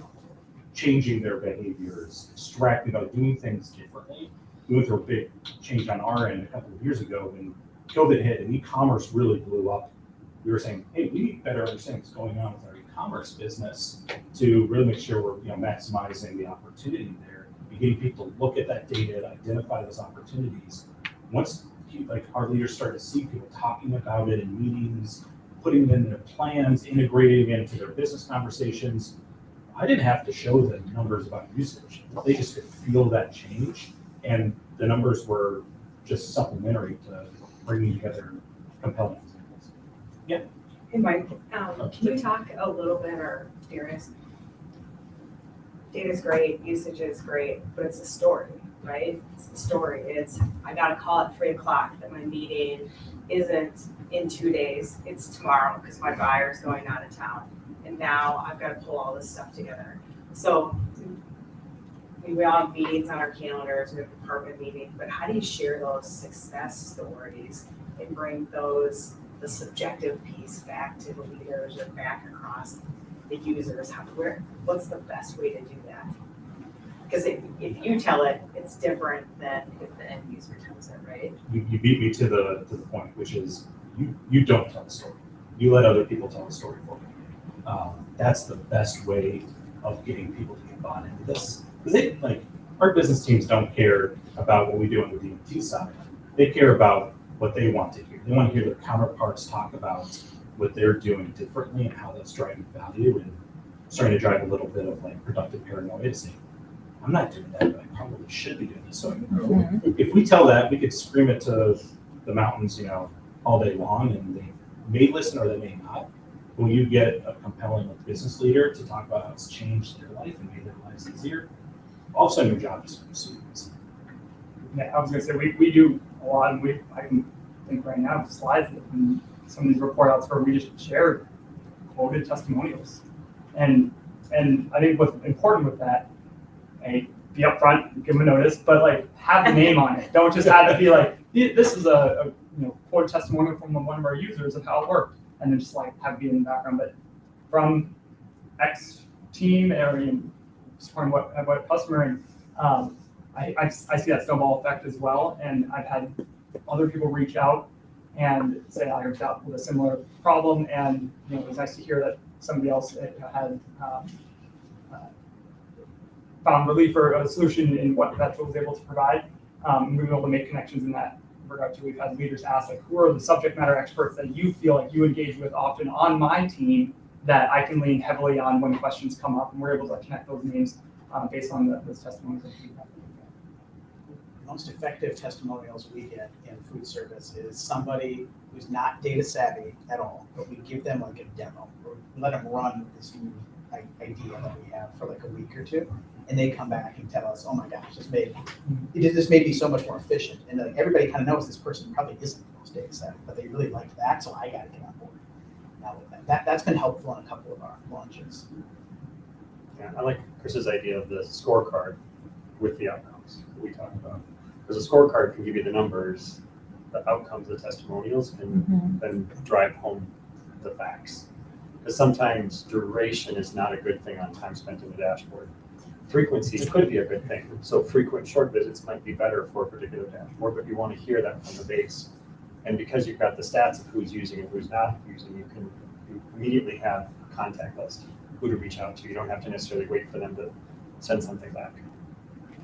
changing their behaviors, extracting, doing things differently. We went through a big change on our end a couple of years ago when COVID hit and e-commerce really blew up. We were saying, hey, we need to better understand what's going on with our e-commerce business to really make sure we're maximizing the opportunity there and getting people to look at that data and identify those opportunities. Once our leaders start to see people talking about it in meetings, putting it in their plans, integrating it into their business conversations, I didn't have to show them numbers about usage. They just could feel that change, and the numbers were just supplementary to bringing together compelling examples. Yeah. Hey, Mike, can you talk a little bit, or Darius? Data's great, usage is great, but it's a story, right? It's the story. It's, I got a call at 3:00 that my meeting isn't in 2 days, it's tomorrow because my buyer's going out of town. And now I've got to pull all this stuff together. So we all have meetings on our calendars, we have department meetings, but how do you share those success stories and bring the subjective piece back to the leaders or back across the users? What's the best way to do that? Because if you tell it, it's different than if the end user tells it, right? You beat me to the point, which is you don't tell the story. You let other people tell the story for you. That's the best way of getting people to get bought into this. Because our business teams don't care about what we do on the DMT side. They care about what they want to hear. They want to hear their counterparts talk about what they're doing differently and how that's driving value and starting to drive a little bit of productive paranoia to say, I'm not doing that, but I probably should be doing this. So if we tell that, we could scream it to the mountains, all day long, and they may listen or they may not. When you get a compelling business leader to talk about how it's changed their life and made their lives easier, all of a sudden your job just becomes super easy. Yeah, I was going to say, we do a lot, and I can think right now of slides and some of these report outs where we just share quoted testimonials. And I think what's important with that, be upfront, give them a notice, but like have the name on it. Don't just have it be like, this is a quoted testimonial from one of our users of how it worked, and then just like have it be in the background. But from X team or supporting what customer, and I see that snowball effect as well. And I've had other people reach out and say I reached out with a similar problem, and it was nice to hear that somebody else had found relief or a solution in what that tool was able to provide. We've been able to make connections in that regard too. We've had leaders ask, like, who are the subject matter experts that you feel like you engage with often on my team that I can lean heavily on when questions come up, and we're able to connect those names based on those testimonials that we've had. The most effective testimonials we get in food service is somebody who's not data savvy at all, but we give them like a demo, or we let them run this idea that we have for like a week or two, and they come back and tell us, oh my gosh, this made me so much more efficient. And like everybody kind of knows this person probably isn't the most data savvy, but they really liked that, so I got to get on board now with that. That's been helpful in a couple of our launches. Yeah, I like Chris's idea of the scorecard with the outcomes that we talked about. Because a scorecard can give you the numbers, the outcomes, the testimonials, and then drive home the facts. Because sometimes duration is not a good thing on time spent in the dashboard. Frequency could be a good thing. So frequent short visits might be better for a particular dashboard, but you want to hear that from the base. And because you've got the stats of who's using and who's not using, you can immediately have a contact list, who to reach out to. You don't have to necessarily wait for them to send something back.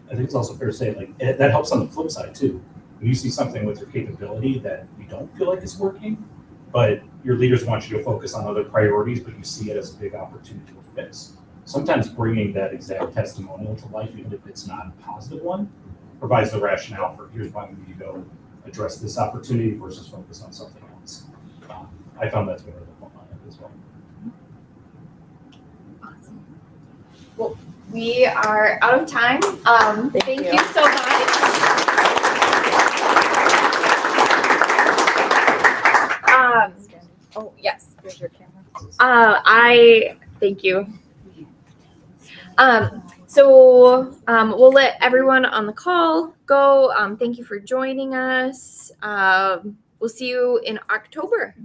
I think it's also fair to say, like, that helps on the flip side too. When you see something with your capability that you don't feel like is working, but your leaders want you to focus on other priorities, but you see it as a big opportunity to fix. Sometimes bringing that exact testimonial to life, even if it's not a positive one, provides the rationale for here's why we need to go address this opportunity versus focus on something else. I found that's really helpful on it as well. Awesome. Well, we are out of time. Thank you so much. Oh, yes. Here's your camera. Thank you. So we'll let everyone on the call go. Thank you for joining us. We'll see you in October.